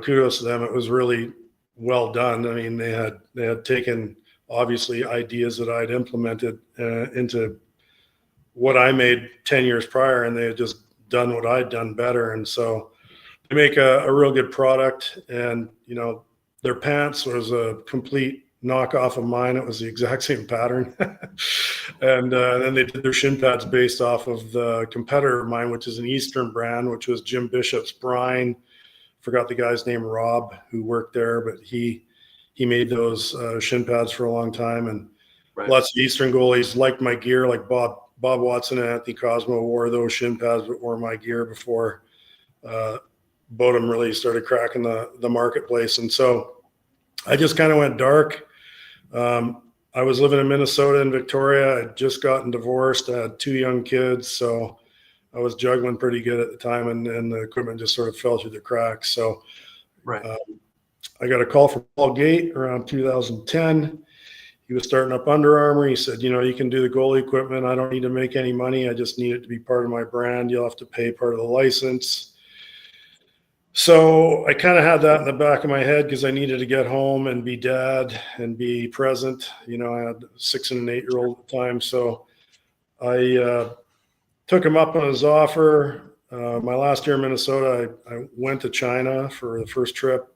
kudos to them. It was really well done. I mean, they had taken obviously ideas that I'd implemented into what I made 10 years prior, and they had just done what I'd done better. And so they make a real good product. And, their pants was a complete knockoff of mine. It was the exact same pattern. And then they did their shin pads based off of the competitor of mine, which is an Eastern brand, which was Jim Bishop's brine. Forgot the guy's name, Rob, who worked there, but he made those shin pads for a long time. And lots of Eastern goalies liked my gear, like Bob Watson and Anthony Cosmo wore those shin pads, but wore my gear before Bodum really started cracking the marketplace. And so I just kind of went dark. I was living in Minnesota and Victoria. I'd just gotten divorced. I had 2 young kids, so I was juggling pretty good at the time, and the equipment just sort of fell through the cracks. So I got a call from Paul Gate around 2010. He was starting up Under Armour. He said, you can do the goalie equipment. I don't need to make any money. I just need it to be part of my brand. You'll have to pay part of the license. So I kind of had that in the back of my head because I needed to get home and be dad and be present. I had a 6 and an 8-year-old at the time. So I took him up on his offer. My last year in Minnesota, I went to China for the first trip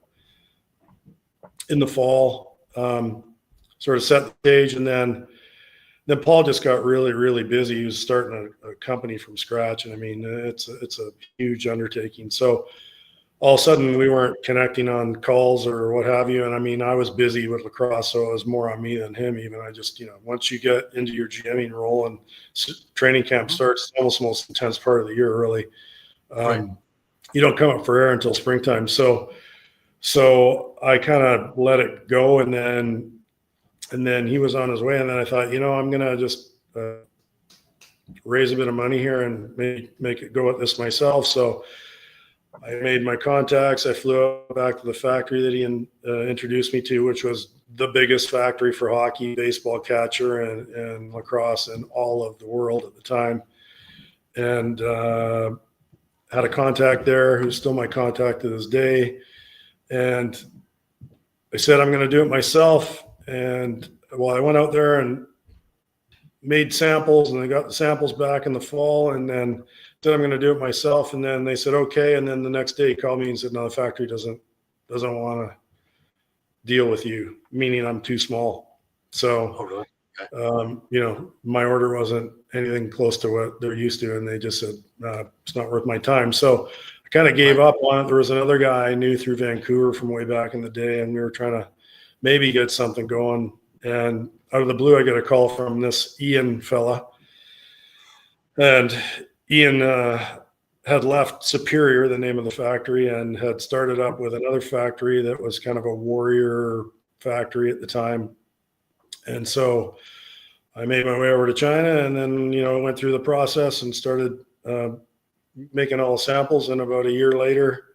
in the fall, sort of set the stage. And then Paul just got really, really busy. He was starting a company from scratch. And I mean, it's a huge undertaking. So all of a sudden we weren't connecting on calls or what have you. And I mean, I was busy with lacrosse, so it was more on me than him even. I just, once you get into your GMing role and training camp starts, it's almost the most intense part of the year, really. You don't come up for air until springtime. So I kind of let it go. And then he was on his way. And then I thought, I'm going to just raise a bit of money here and maybe make it go at this myself. So I made my contacts. I flew back to the factory that he introduced me to, which was the biggest factory for hockey, baseball, catcher, and lacrosse in all of the world at the time. And had a contact there who's still my contact to this day. And I said, I'm going to do it myself. And I went out there and made samples, and I got the samples back in the fall, and then said I'm going to do it myself. And then they said, okay. And then the next day he called me and said, no, the factory doesn't want to deal with you, meaning I'm too small. So, my order wasn't anything close to what they're used to. And they just said, it's not worth my time. So I kind of gave up on it. There was another guy I knew through Vancouver from way back in the day, and we were trying to maybe get something going. And out of the blue, I got a call from this Ian fella. And Ian had left Superior, the name of the factory, and had started up with another factory that was kind of a warrior factory at the time. And so I made my way over to China, and then, went through the process and started making all the samples. And about a year later,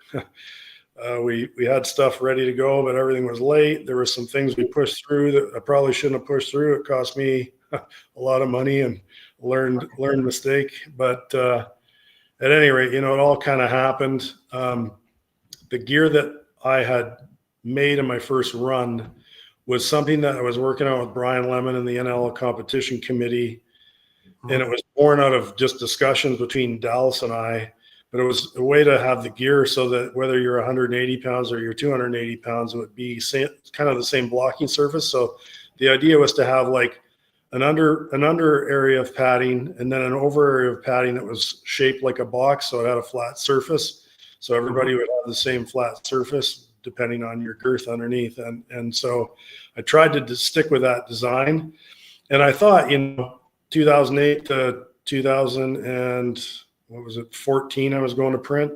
we had stuff ready to go, but everything was late. There were some things we pushed through that I probably shouldn't have pushed through. It cost me a lot of money and learned mistake. But at any rate, it all kind of happened. The gear that I had made in my first run was something that I was working on with Brian Lemon and the NLL competition committee. And it was born out of just discussions between Dallas and I. But it was a way to have the gear so that whether you're 180 pounds or you're 280 pounds, it would be kind of the same blocking surface. So the idea was to have like an under area of padding and then an over area of padding that was shaped like a box. So it had a flat surface. So everybody would have the same flat surface depending on your girth underneath. And so I tried to stick with that design. And I thought, 2008 to 14, I was going to print,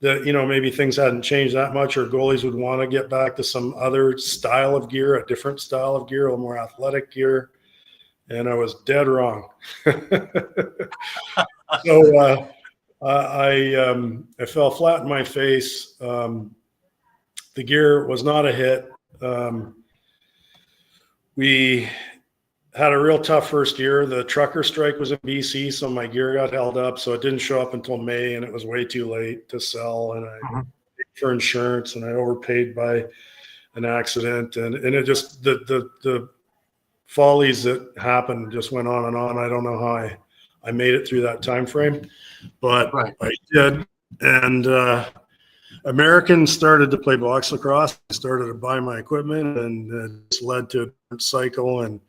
that, maybe things hadn't changed that much, or goalies would want to get back to some other style of gear, a different style of gear, a little more athletic gear. And I was dead wrong. So I fell flat in my face. The gear was not a hit. We had a real tough first year. The trucker strike was in BC, so my gear got held up. So it didn't show up until May, and it was way too late to sell. And I paid for insurance, and I overpaid by an accident, and it just the follies that happened just went on and on. I don't know how I made it through that time frame, but Right. I did. And Americans started to play box lacrosse, started to buy my equipment, and it just led to a different cycle. And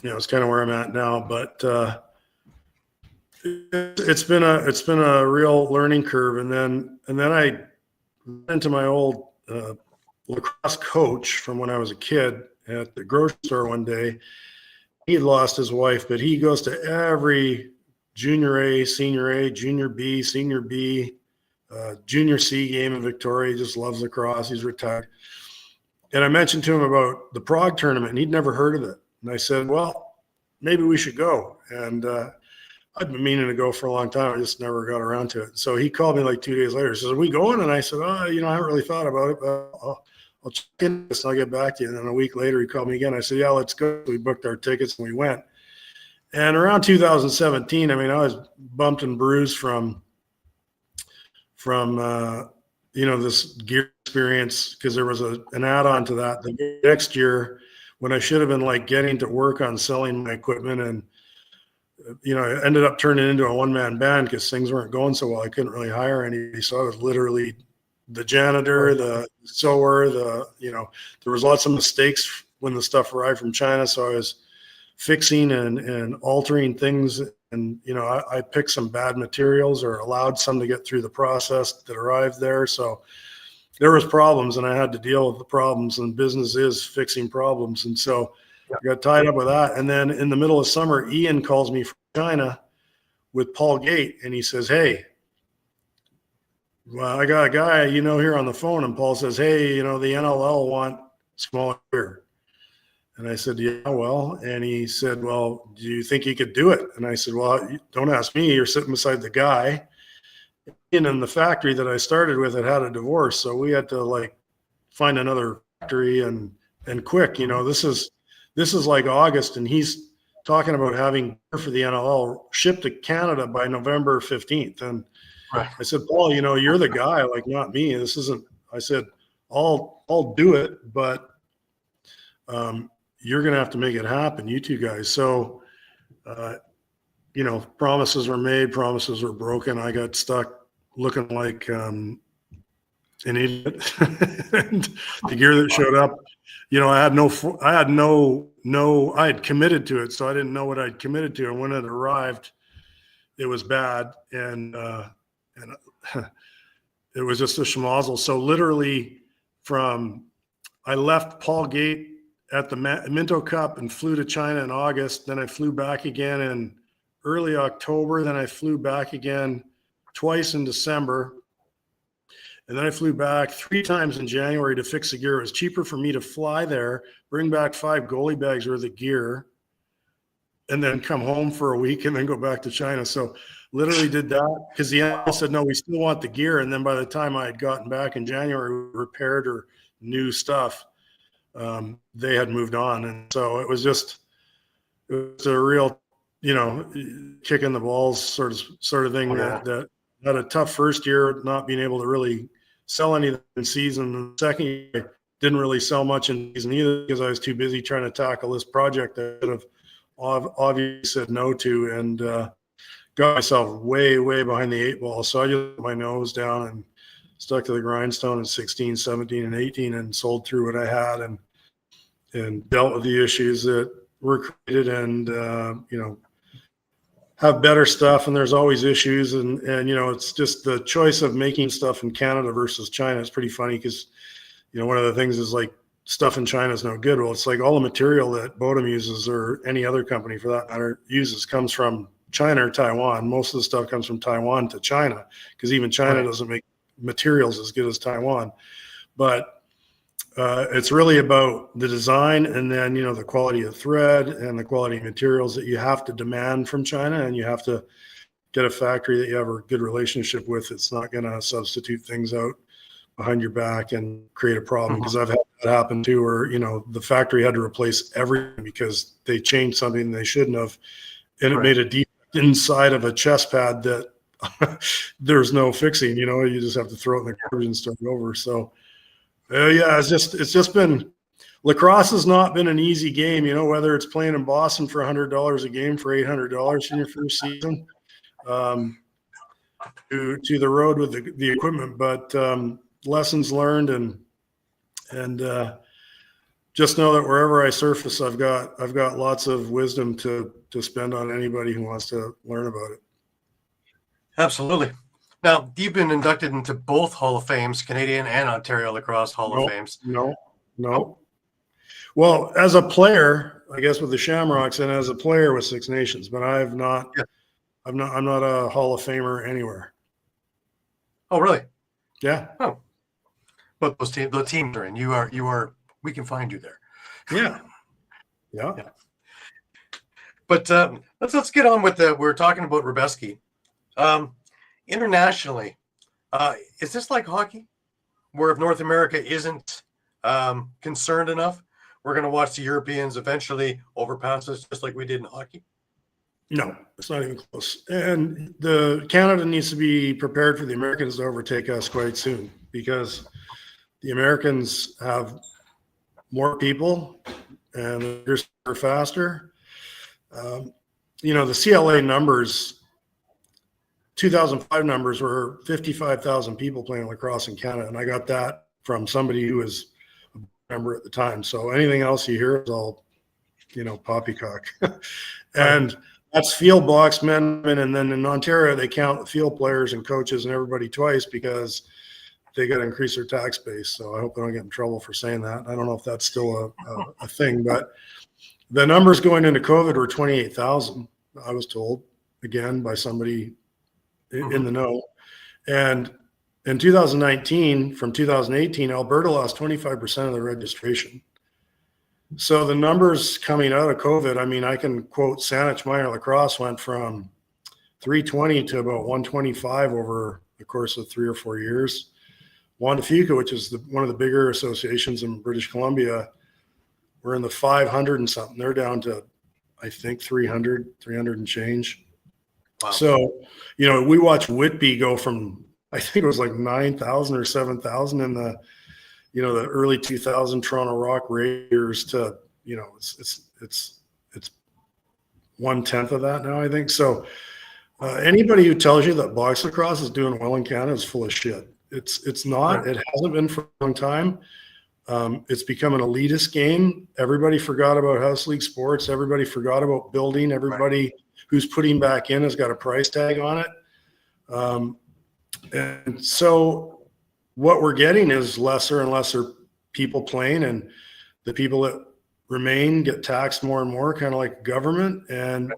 it's kind of where I'm at now. But it's been a real learning curve. And then I went into my old lacrosse coach from when I was a kid at the grocery store one day. He had lost his wife, but he goes to every junior A, junior B, senior B, junior C game in Victoria. He just loves lacrosse. He's retired. And I mentioned to him about the Prague tournament, and he'd never heard of it. And I said, well, maybe we should go. And I'd been meaning to go for a long time. I just never got around to it. So he called me like 2 days later. He says, are we going? And I said, I haven't really thought about it, but I'll check in this and I'll get back to you. And then a week later, he called me again. I said, yeah, let's go. We booked our tickets and we went. And around 2017, I was bumped and bruised from this gear experience, because there was an add-on to that. The next year, when I should have been like getting to work on selling my equipment, and I ended up turning into a one-man band because things weren't going so well. I couldn't really hire anybody, so I was literally the janitor, the sewer, there was lots of mistakes when the stuff arrived from China, so I was fixing and altering things. And, I picked some bad materials or allowed some to get through the process that arrived there. So there was problems, and I had to deal with the problems, and business is fixing problems. And so I got tied up with that. And then in the middle of summer, Ian calls me from China with Paul Gate, and he says, hey, well, I got a guy, here on the phone. And Paul says, hey, the NLL want smaller gear. And I said, yeah, well. And he said, well, do you think you could do it? And I said, well, don't ask me. You're sitting beside the guy. And in the factory that I started with, it had a divorce. So we had to find another factory and quick. This is like August, and he's talking about having gear for the NLL shipped to Canada by November 15th. And Right. I said, Paul, you're the guy, not me. This isn't, I said, I'll do it, but you're going to have to make it happen, you two guys. So, promises were made, promises were broken. I got stuck looking like an idiot. And the gear that showed up, I had committed to it, so I didn't know what I'd committed to. And when it arrived, it was bad. And it was just a schmozzle. So literally I left Paul Gate at the Minto Cup and flew to China in August. Then I flew back again in early October. Then I flew back again twice in December. And then I flew back 3 times in January to fix the gear. It was cheaper for me to fly there, bring back 5 goalie bags worth of gear, and then come home for a week and then go back to China. So literally did that because the NL said, no, we still want the gear. And then by the time I had gotten back in January, repaired or new stuff, they had moved on. And so it was a real, kicking the balls sort of thing. That had a tough first year, not being able to really sell anything in season. The second year, I didn't really sell much in season either because I was too busy trying to tackle this project that I should have obviously said no to, and got myself way, way behind the 8 ball. So I just put my nose down and stuck to the grindstone in 16, 17, and 18 and sold through what I had and dealt with the issues that were created and, have better stuff. And there's always issues. And it's just the choice of making stuff in Canada versus China. It's pretty funny because, one of the things is stuff in China is no good. Well, it's like all the material that Bodum uses or any other company for that matter uses comes from China or Taiwan. Most of the stuff comes from Taiwan to China because even China doesn't make materials as good as Taiwan. But it's really about the design and then, the quality of thread and the quality of materials that you have to demand from China, and you have to get a factory that you have a good relationship with. It's not going to substitute things out behind your back and create a problem, because I've had that happen too, where, the factory had to replace everything because they changed something they shouldn't have, and it made a defect inside of a chest pad that there's no fixing. You just have to throw it in the garbage and start over. So it's just been, lacrosse has not been an easy game, whether it's playing in Boston for $100 a game for $800 in your first season, to the road with the equipment, but lessons learned, and just know that wherever I surface, I've got lots of wisdom to spend on anybody who wants to learn about it. Absolutely. Now, you've been inducted into both Hall of Fames, Canadian and Ontario Lacrosse Hall of Fames. No. Well, as a player, I guess with the Shamrocks, and as a player with Six Nations, but I'm not a Hall of Famer anywhere. Oh, really? Yeah. Oh. But the teams are in. You are. We can find you there. Yeah. But let's get on with we're talking about Rubeski. Internationally, is this like hockey, where if North America isn't concerned enough, we're going to watch the Europeans eventually overpass us, just like we did in hockey? No, it's not even close. And Canada needs to be prepared for the Americans to overtake us quite soon, because the Americans have more people and they're faster. The CLA numbers, 2005 numbers were 55,000 people playing lacrosse in Canada. And I got that from somebody who was a member at the time. So anything else you hear is all, poppycock. And that's field blocks, men, and then in Ontario, they count the field players and coaches and everybody twice because they got to increase their tax base. So I hope I don't get in trouble for saying that. I don't know if that's still a thing, but the numbers going into COVID were 28,000, I was told, again, by somebody in the know. And in 2019, from 2018, Alberta lost 25% of the registration. So the numbers coming out of COVID, I mean, I can quote Saanich Minor Lacrosse went from 320 to about 125 over the course of 3 or 4 years. Juan de Fuca, which is one of the bigger associations in British Columbia, we're in the 500 and something. They're down to, I think, 300 and change. Wow. So, we watched Whitby go from, I think it was like 9,000 or 7,000 in the early 2000 Toronto Rock Raiders to, it's 1/10 of that now, I think. So anybody who tells you that box lacrosse is doing well in Canada is full of shit. It's not. It hasn't been for a long time. It's become an elitist game. Everybody forgot about house league sports. Everybody forgot about building. Everybody who's putting back in has got a price tag on it. And so what we're getting is lesser and lesser people playing, and the people that remain get taxed more and more, kind of like government, and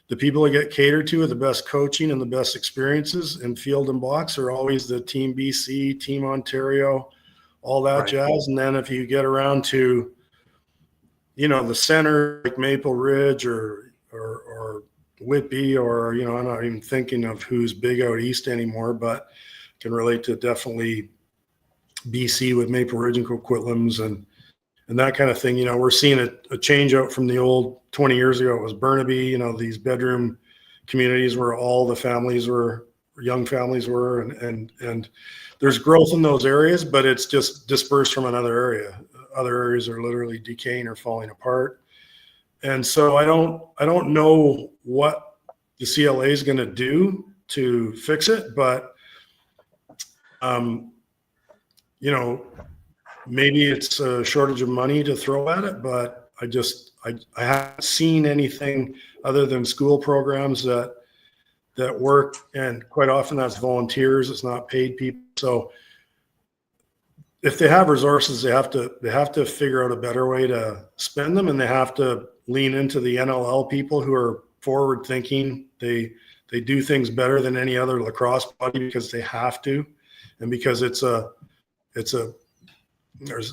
the people that get catered to with the best coaching and the best experiences in field and box are always the Team BC, Team Ontario, all that jazz. And then if you get around to, the center, like Maple Ridge or Whitby, or, I'm not even thinking of who's big out east anymore, but can relate to definitely BC with Maple Ridge and Coquitlam's and that kind of thing. We're seeing a change out from the old 20 years ago. It was Burnaby, these bedroom communities where all the families were, young families were, and there's growth in those areas, but it's just dispersed from another area. Other areas are literally decaying or falling apart. And so I don't know what the CLA is going to do to fix it, but maybe it's a shortage of money to throw at it, but I haven't seen anything other than school programs that work, and quite often that's volunteers. It's not paid people. So if they have resources, they have to figure out a better way to spend them, and they have to lean into the NLL people who are forward thinking. They do things better than any other lacrosse body because they have to, and because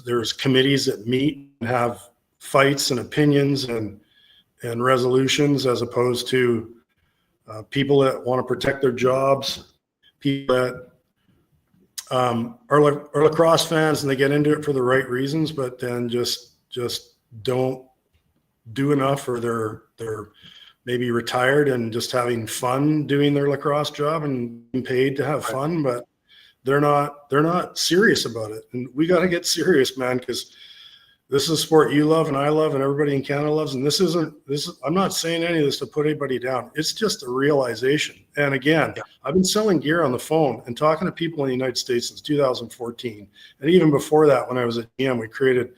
there's committees that meet and have fights and opinions and resolutions, as opposed to people that want to protect their jobs, people that are lacrosse fans, and they get into it for the right reasons, but then just don't do enough, or they're maybe retired and just having fun doing their lacrosse job and being paid to have fun, but they're not serious about it. And we got to get serious, man, because this is a sport you love and I love and everybody in Canada loves. And I'm not saying any of this to put anybody down. It's just a realization. And again, I've been selling gear on the phone and talking to people in the United States since 2014. And even before that, when I was at GM, we created,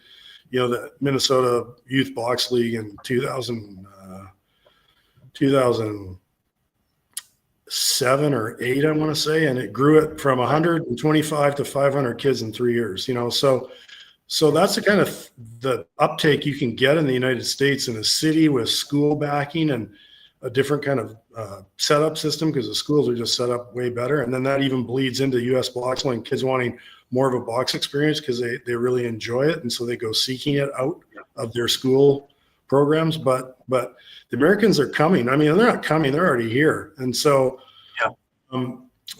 the Minnesota Youth Box League in 2007 or 8, I want to say. And it grew it from 125 to 500 kids in 3 years, So that's the kind of the uptake you can get in the United States in a city with school backing and a different kind of setup system, because the schools are just set up way better. And then that even bleeds into U.S. box league, kids wanting more of a box experience because they really enjoy it. And so they go seeking it out of their school programs. But the Americans are coming. I mean, they're not coming, they're already here. And so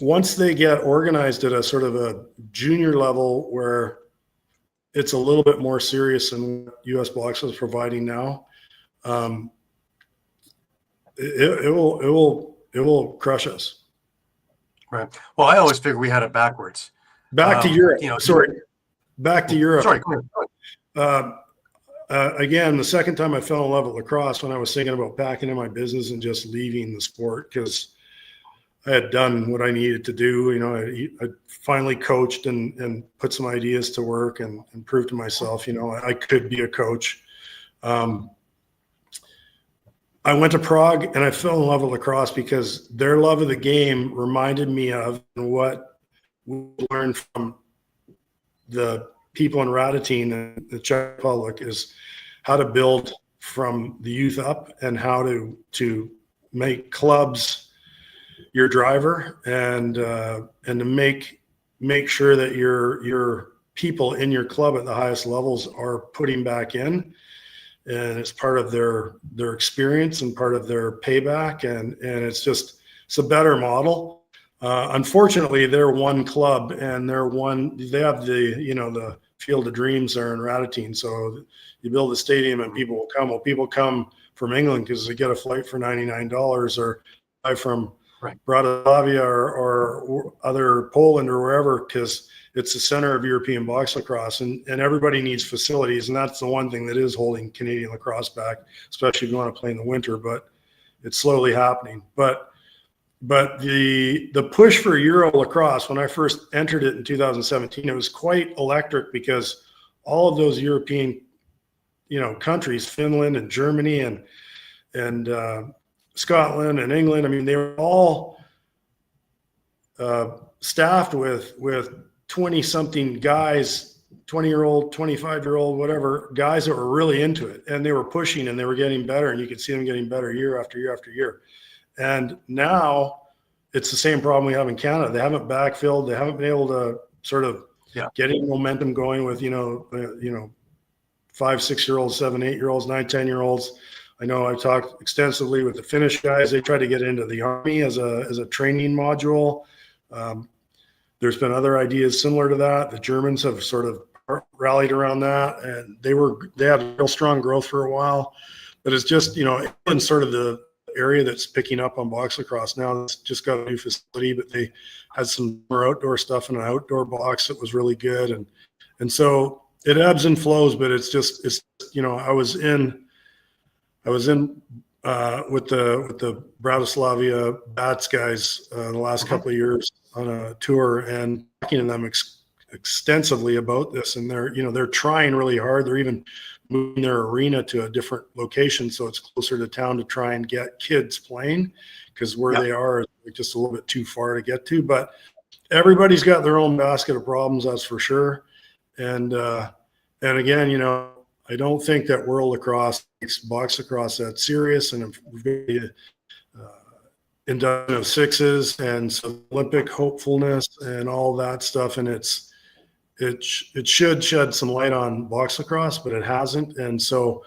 once they get organized at a sort of a junior level where it's a little bit more serious than what U.S. Box is providing now, it will crush us. Right. Well, I always figured we had it backwards. Back to Europe. Back to Europe. Sorry. Go ahead. Again, the second time I fell in love with lacrosse, when I was thinking about packing in my business and just leaving the sport, because I had done what I needed to do. I finally coached and put some ideas to work and proved to myself, I could be a coach. I went to Prague and I fell in love with lacrosse because their love of the game reminded me of what we learned from the people in Radetin and the Czech Republic, is how to build from the youth up and how to make clubs your driver and to make sure that your people in your club at the highest levels are putting back in, and it's part of their experience and part of their payback, and it's a better model. Unfortunately, they're one club and they have the Field of Dreams there in Radetin. So you build a stadium and people will come. Well, people come from England because they get a flight for $99 or fly from Bratislava or other Poland or wherever, because it's the center of European box lacrosse, and everybody needs facilities. And that's the one thing that is holding Canadian lacrosse back, especially if you want to play in the winter, but it's slowly happening. But the push for Euro lacrosse, when I first entered it in 2017, it was quite electric, because all of those European, countries, Finland and Germany and Scotland and England, I mean, they were all staffed with 20-something guys, 20-year-old, 25-year-old, whatever, guys that were really into it, and they were pushing and they were getting better, and you could see them getting better year after year after year. And now it's the same problem we have in Canada. They haven't backfilled. They haven't been able to sort of getting momentum going with, 5, 6-year-olds, 7, 8-year-olds, 9, 10-year-olds. I know I've talked extensively with the Finnish guys. They try to get into the Army as a training module. There's been other ideas similar to that. The Germans have sort of rallied around that, and they had real strong growth for a while. But it's just, in sort of the area that's picking up on box lacrosse now. It's just got a new facility, but they had some more outdoor stuff in an outdoor box that was really good. And so it ebbs and flows, but it's I was in with the Bratislava Bats guys the last couple of years on a tour, and talking to them extensively about this, and they're trying really hard. They're even moving their arena to a different location so it's closer to town to try and get kids playing, because where they are is just a little bit too far to get to. But everybody's got their own basket of problems, that's for sure. And again, I don't think that World Lacrosse takes box lacrosse that serious, and we've got induction of sixes and some Olympic hopefulness and all that stuff, and it should shed some light on box lacrosse, but it hasn't. And so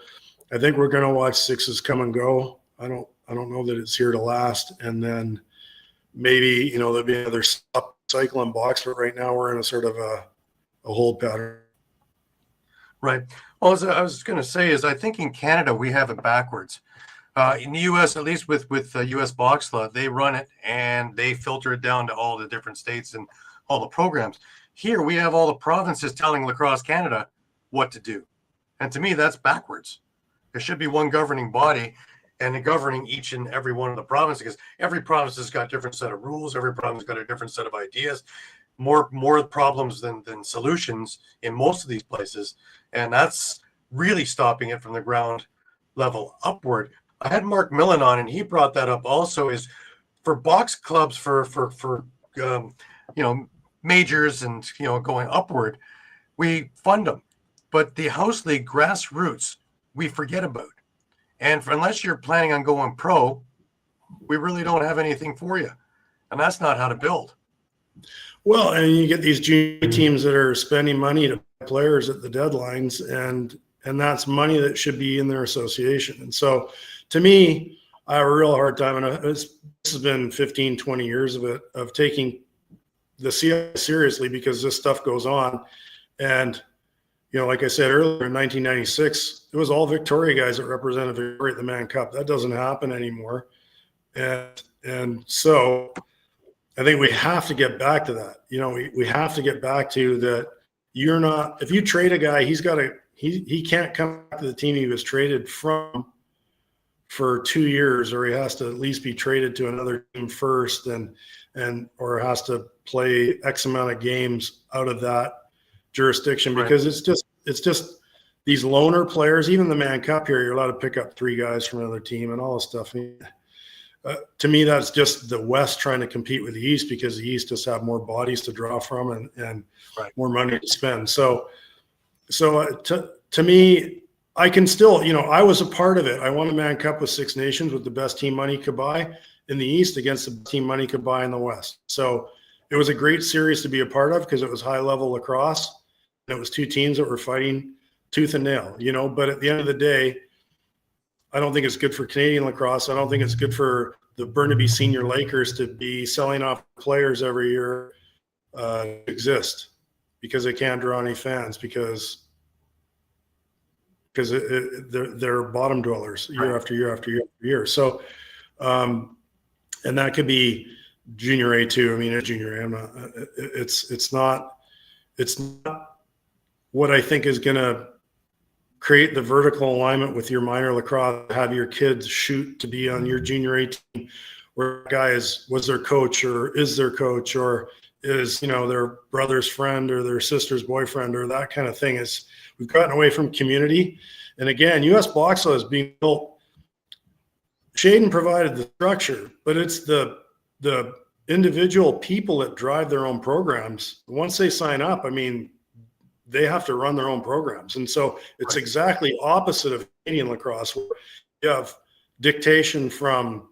I think we're going to watch sixes come and go. I don't know that it's here to last. And then maybe, there'll be another cycle and box, but right now we're in a sort of a hold pattern. Right. Well, as I was going to say is I think in Canada we have it backwards. In the U.S., at least with U.S. Box Law, they run it and they filter it down to all the different states and all the programs. Here we have all the provinces telling Lacrosse Canada what to do. And to me, that's backwards. There should be one governing body and governing each and every one of the provinces, because every province has got a different set of rules. Every province has got a different set of ideas, more problems than solutions in most of these places. And that's really stopping it from the ground level upward. I had Mark Millen on, and he brought that up also, is for box clubs, for majors and, going upward, we fund them. But the house league grassroots, we forget about. And unless you're planning on going pro, we really don't have anything for you. And that's not how to build. Well, and you get these junior teams that are spending money to buy players at the deadlines, and that's money that should be in their association. And so to me, I have a real hard time, and this has been 15, 20 years of taking the CI seriously, because this stuff goes on. And like I said earlier, in 1996, it was all Victoria guys that represented Victoria at the Mann Cup. That doesn't happen anymore. And so I think we have to get back to that. We have to get back to that. If you trade a guy, he can't come back to the team he was traded from for 2 years, or he has to at least be traded to another team first or has to play X amount of games out of that jurisdiction, because it's just these loner players. Even the Mann Cup here, you're allowed to pick up 3 guys from another team and all this stuff. To me, that's just the West trying to compete with the East, because the East just have more bodies to draw from and more money to spend. So to me, I can still, I was a part of it. I won a Mann Cup with Six Nations with the best team money could buy in the East against the team money could buy in the West. So it was a great series to be a part of, because it was high level lacrosse. And it was 2 teams that were fighting tooth and nail, but at the end of the day, I don't think it's good for Canadian lacrosse. I don't think it's good for the Burnaby Senior Lakers to be selling off players every year exist, because they can't draw any fans, because they're bottom dwellers year after year after year after year. So, and that could be junior A too. I mean, it's junior A. It's not what I think is going to create the vertical alignment with your minor lacrosse, have your kids shoot to be on your junior A team, where a guy was their coach or is their coach, or is, their brother's friend or their sister's boyfriend, or that kind of thing. Is we've gotten away from community. And again, U.S. Box Law is being built. Shaden provided the structure, but it's the individual people that drive their own programs. Once they sign up, I mean, they have to run their own programs. And so it's exactly opposite of Canadian lacrosse, where you have dictation from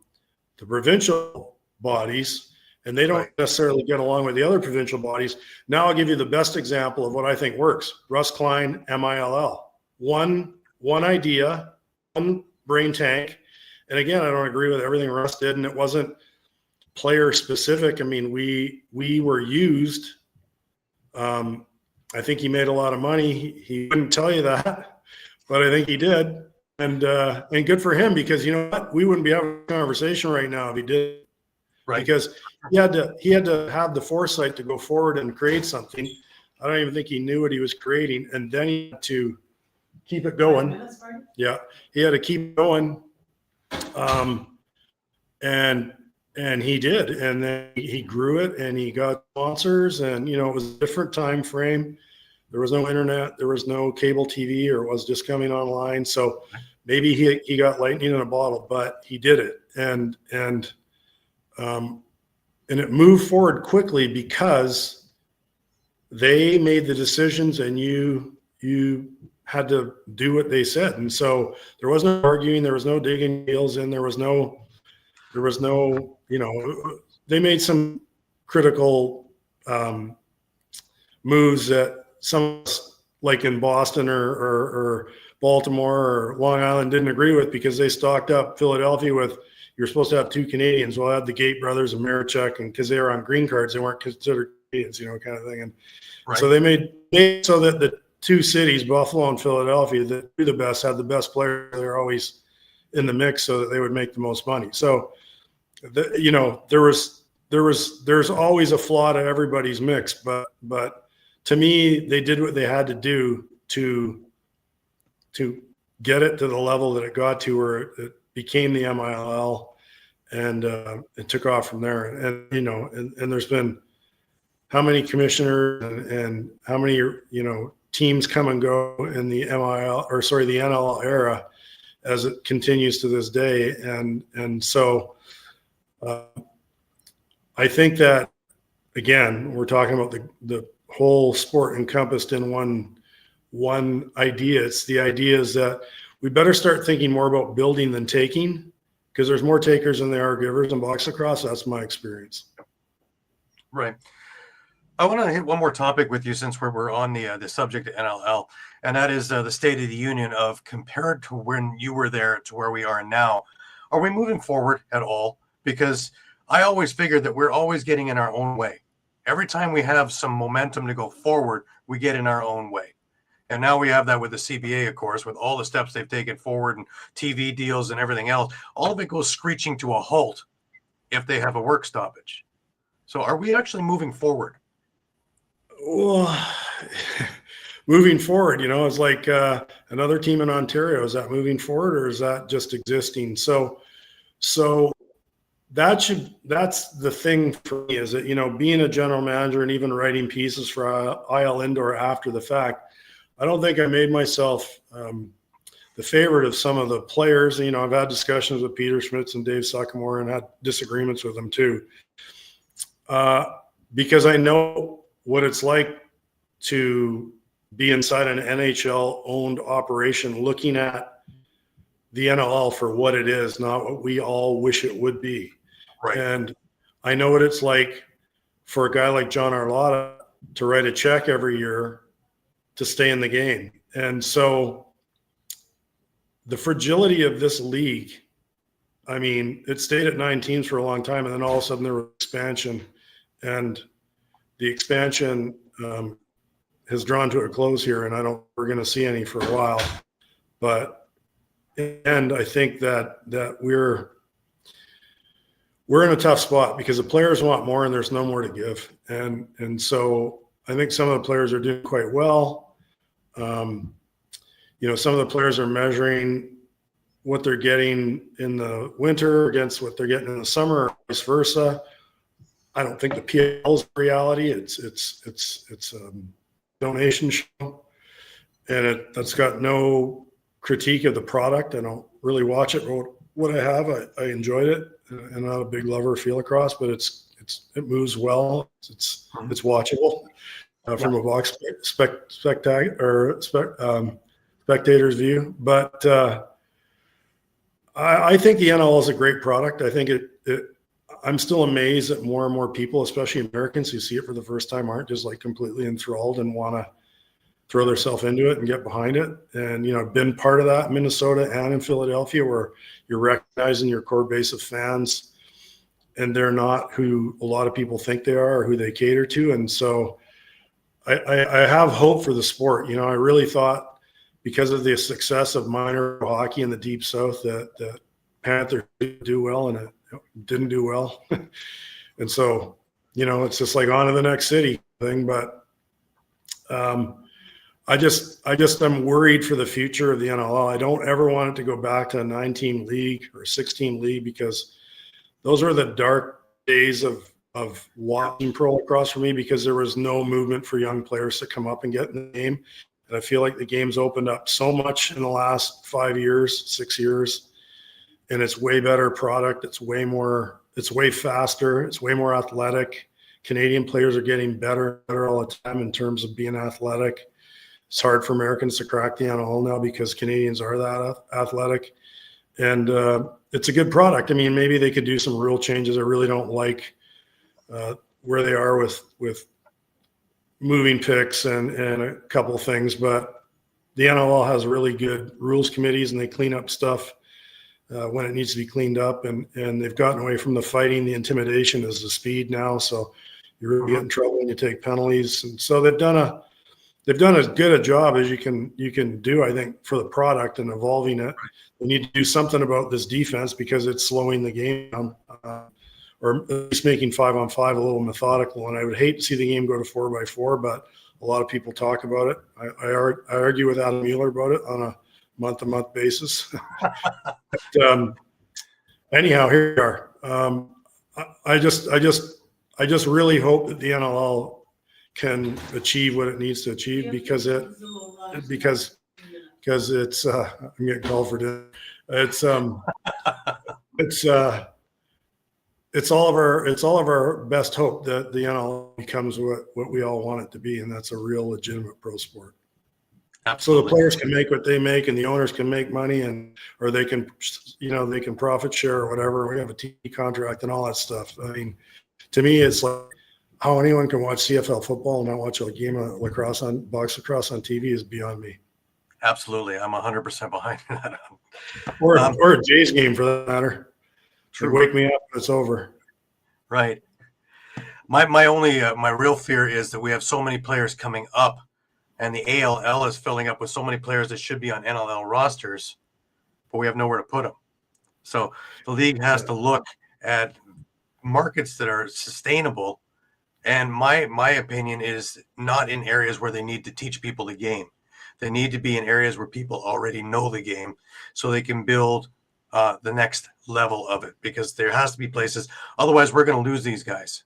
the provincial bodies, and they don't necessarily get along with the other provincial bodies. Now I'll give you the best example of what I think works. Russ Klein, MILL. One idea, one brain tank. And again, I don't agree with everything Russ did, and it wasn't player specific. I mean, we were used. I think he made a lot of money. He wouldn't tell you that, but I think he did. And good for him, because you know what? We wouldn't be having a conversation right now if he did. Right. Because he had to have the foresight to go forward and create something. I don't even think he knew what he was creating. And then he had to keep it going. Yeah. He had to keep going. And he did, and then he grew it, and he got sponsors, and it was a different time frame. There was no internet, there was no cable TV, or it was just coming online. So maybe he got lightning in a bottle, but he did it, and it moved forward quickly because they made the decisions, and you had to do what they said. And so there was no arguing, there was no digging heels in, there was no, they made some critical moves that some, like in Boston or Baltimore or Long Island, didn't agree with, because they stocked up Philadelphia with you're supposed to have 2 Canadians. Well, I had the Gate brothers and Marichuk, and because they were on green cards, they weren't considered Canadians, kind of thing. And so they made so that the 2 cities, Buffalo and Philadelphia, that do the best, had the best players. They're always in the mix so that they would make the most money. So, there's always a flaw to everybody's mix, but to me, they did what they had to do to get it to the level that it got to, where it became the MILL, and it took off from there. And and there's been how many commissioners and how many teams come and go in the the NLL era as it continues to this day. And so I think that, again, we're talking about the whole sport encompassed in one idea. It's the idea is that we better start thinking more about building than taking, because there's more takers than there are givers in box lacrosse. That's my experience. Right. I want to hit one more topic with you, since we're on the subject of NLL, and that is the State of the Union of, compared to when you were there to where we are now. Are we moving forward at all? Because I always figured that we're always getting in our own way. Every time we have some momentum to go forward, we get in our own way. And now we have that with the CBA, of course, with all the steps they've taken forward and TV deals and everything else. All of it goes screeching to a halt if they have a work stoppage. So are we actually moving forward? Well, moving forward, it's like another team in Ontario. Is that moving forward, or is that just existing? So that's the thing for me, is that, being a general manager and even writing pieces for IL Indoor after the fact, I don't think I made myself the favorite of some of the players. I've had discussions with Peter Schmitz and Dave Suckamore and had disagreements with them too, because I know what it's like to be inside an NHL-owned operation, looking at the NLL for what it is, not what we all wish it would be. Right. And I know what it's like for a guy like John Arlotta to write a check every year to stay in the game. And so the fragility of this league, it stayed at 9 teams for a long time, and then all of a sudden there was expansion, and the expansion has drawn to a close here, and I don't think we're going to see any for a while. But and I think that we're in a tough spot, because the players want more and there's no more to give. And so I think some of the players are doing quite well. Some of the players are measuring what they're getting in the winter against what they're getting in the summer, or vice versa. I don't think the PL is reality. It's a donation show, and that's got no critique of the product. I don't really watch it. What I have, I enjoyed it. I'm not a big lover of field lacrosse, but it moves well. It's watchable from a box spectator's view. But I think the NLL is a great product. I think I'm still amazed that more and more people, especially Americans who see it for the first time, aren't just like completely enthralled and want to throw themselves into it and get behind it. And, I've been part of that in Minnesota and in Philadelphia, where you're recognizing your core base of fans, and they're not who a lot of people think they are or who they cater to. And so I have hope for the sport. I really thought, because of the success of minor hockey in the Deep South, that Panthers did do well, and it didn't do well. And so, it's just like on to the next city thing. But I just am worried for the future of the NLL. I don't ever want it to go back to a 9-team league or a 6-team league, because those are the dark days of watching pro lacrosse for me, because there was no movement for young players to come up and get in the game. And I feel like the game's opened up so much in the last 5 years, 6 years. And it's way better product. It's way faster. It's way more athletic. Canadian players are getting better and better all the time in terms of being athletic. It's hard for Americans to crack the NLL now, because Canadians are that athletic. And it's a good product. Maybe they could do some rule changes. I really don't like where they are with moving picks and a couple of things. But the NLL has really good rules committees, and they clean up stuff when it needs to be cleaned up, and they've gotten away from the fighting. The intimidation is the speed now, so you really get in trouble when you take penalties. And so they've done as good a job as you can do, I think, for the product and evolving it. They need to do something about this defense because it's slowing the game down, or at least making 5-on-5 a little methodical. And I would hate to see the game go to 4x4, but a lot of people talk about it. I argue with Adam Mueller about it on a month-to-month basis. But, anyhow, here we are. I just really hope that the NLL can achieve what it needs to achieve because it's I'm getting called for dinner. It's all of our best hope that the NLL becomes what we all want it to be, and that's a real legitimate pro sport. Absolutely. So the players can make what they make, and the owners can make money, or they can profit share or whatever. We have a TV contract and all that stuff. I mean, to me, it's like how anyone can watch CFL football and not watch a game of box lacrosse on TV is beyond me. Absolutely, I'm 100% behind that. Or a Jays game for that matter. True. Wake me up when it's over. Right. My only my real fear is that we have so many players coming up, and the ALL is filling up with so many players that should be on NLL rosters, but we have nowhere to put them. So the league has to look at markets that are sustainable. And my opinion is not in areas where they need to teach people the game. They need to be in areas where people already know the game so they can build the next level of it, because there has to be places. Otherwise, we're going to lose these guys.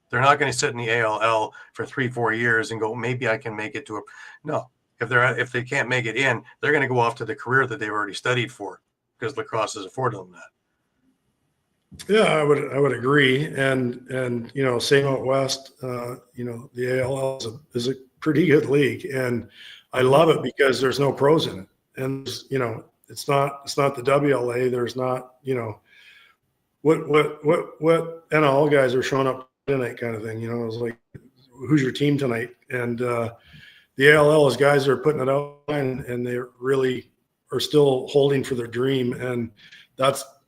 They're not going to sit in the ALL for 3-4 years and go, maybe I can make it to a – no. If they can't make it in, they're going to go off to the career that they've already studied for because lacrosse has afforded them that. Yeah, I would agree, and same out west. The ALL is a pretty good league, and I love it because there's no pros in it, and it's not the WLA. There's not what NLL guys are showing up tonight kind of thing. It was like, who's your team tonight? And the ALL is guys that are putting it out, and they really are still holding for their dream, and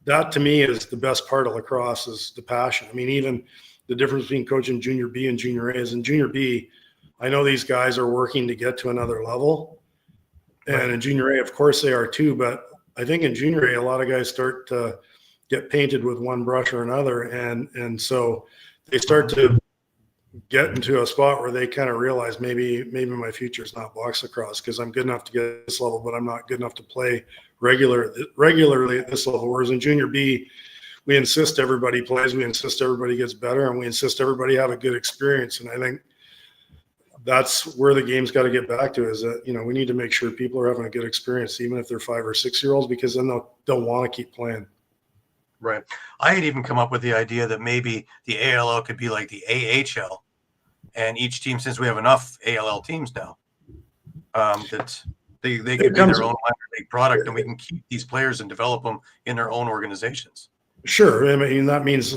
that to me is the best part of lacrosse, is the passion. I mean, even the difference between coaching junior B and junior A is in junior B, I know these guys are working to get to another level. And in junior A, of course they are too, but I think in junior A, a lot of guys start to get painted with one brush or another. And so they start to get into a spot where they kind of realize maybe my future is not box lacrosse because I'm good enough to get to this level, but I'm not good enough to play regularly at this level. Whereas in junior B, we insist everybody plays, we insist everybody gets better, and we insist everybody have a good experience. And I think that's where the game's got to get back to, is that, we need to make sure people are having a good experience, even if they're 5 or 6 year olds, because then they'll want to keep playing. Right. I had even come up with the idea that maybe the ALL could be like the AHL, and each team, since we have enough ALL teams now, that they could be their own minor league product, and we can keep these players and develop them in their own organizations. Sure. I mean, that means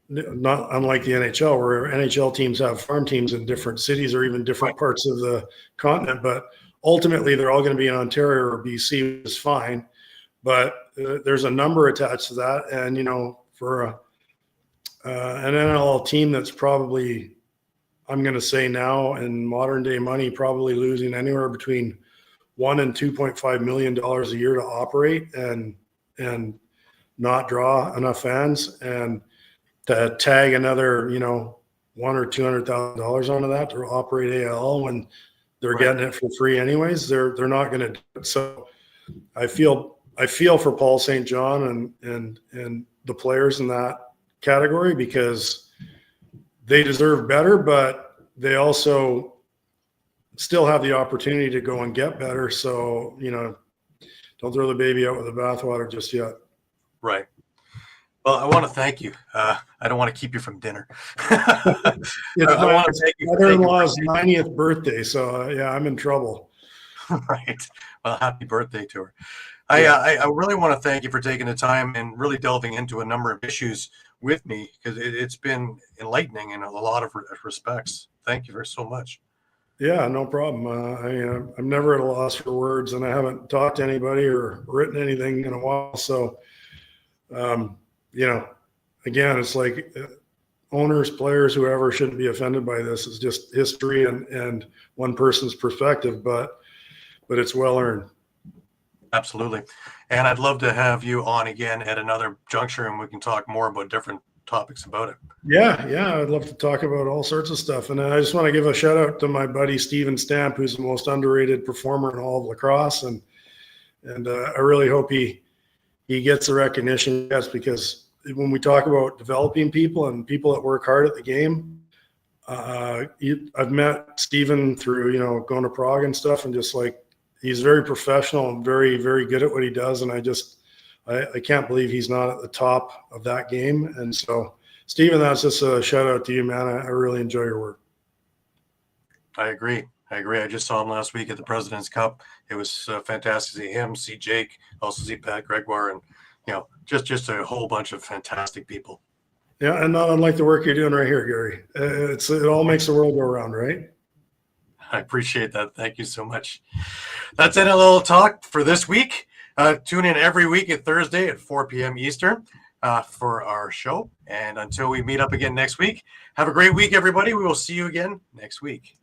not unlike the NHL, where NHL teams have farm teams in different cities or even different parts of the continent, but ultimately they're all going to be in Ontario or BC, which is fine. But there's a number attached to that. And, for an NLL team that's probably, I'm going to say now in modern day money, probably losing anywhere between $1 and $2.5 million a year to operate and not draw enough fans, and to tag another, $100,000 or $200,000 onto that to operate AL when they're getting it for free anyways, they're not going to do it. So I feel for Paul St. John and the players in that category, because they deserve better, but they also still have the opportunity to go and get better. So, don't throw the baby out with the bathwater just yet. Right. Well, I want to thank you. I don't want to keep you from dinner. It's my mother-in-law's 90th birthday, so yeah, I'm in trouble. Right. Well, happy birthday to her. I really want to thank you for taking the time and really delving into a number of issues with me, because it's been enlightening in a lot of respects. Thank you so much. Yeah, no problem. I'm never at a loss for words, and I haven't talked to anybody or written anything in a while. So You know, again, it's like owners, players, whoever shouldn't be offended by this. It's just history and one person's perspective, but it's well earned. Absolutely. And I'd love to have you on again at another juncture and we can talk more about different topics about it. Yeah, I'd love to talk about all sorts of stuff. And I just want to give a shout out to my buddy Steven Stamp, who's the most underrated performer in all of lacrosse, and I really hope he gets the recognition he gets, because when we talk about developing people and people that work hard at the game, I've met Steven through going to Prague and stuff, and just like, he's very professional and very, very good at what he does, and I can't believe he's not at the top of that game. And so, Steven, that's just a shout out to you, man. I really enjoy your work. I agree. I just saw him last week at the President's Cup. It was fantastic to see him, see Jake, also see Pat Gregoire, and just a whole bunch of fantastic people. Yeah, and not unlike the work you're doing right here, Gary. It all makes the world go around, right? I appreciate that. Thank you so much. That's NLL Talk for this week. Tune in every week at Thursday at 4 p.m. Eastern for our show. And until we meet up again next week, have a great week, everybody. We will see you again next week.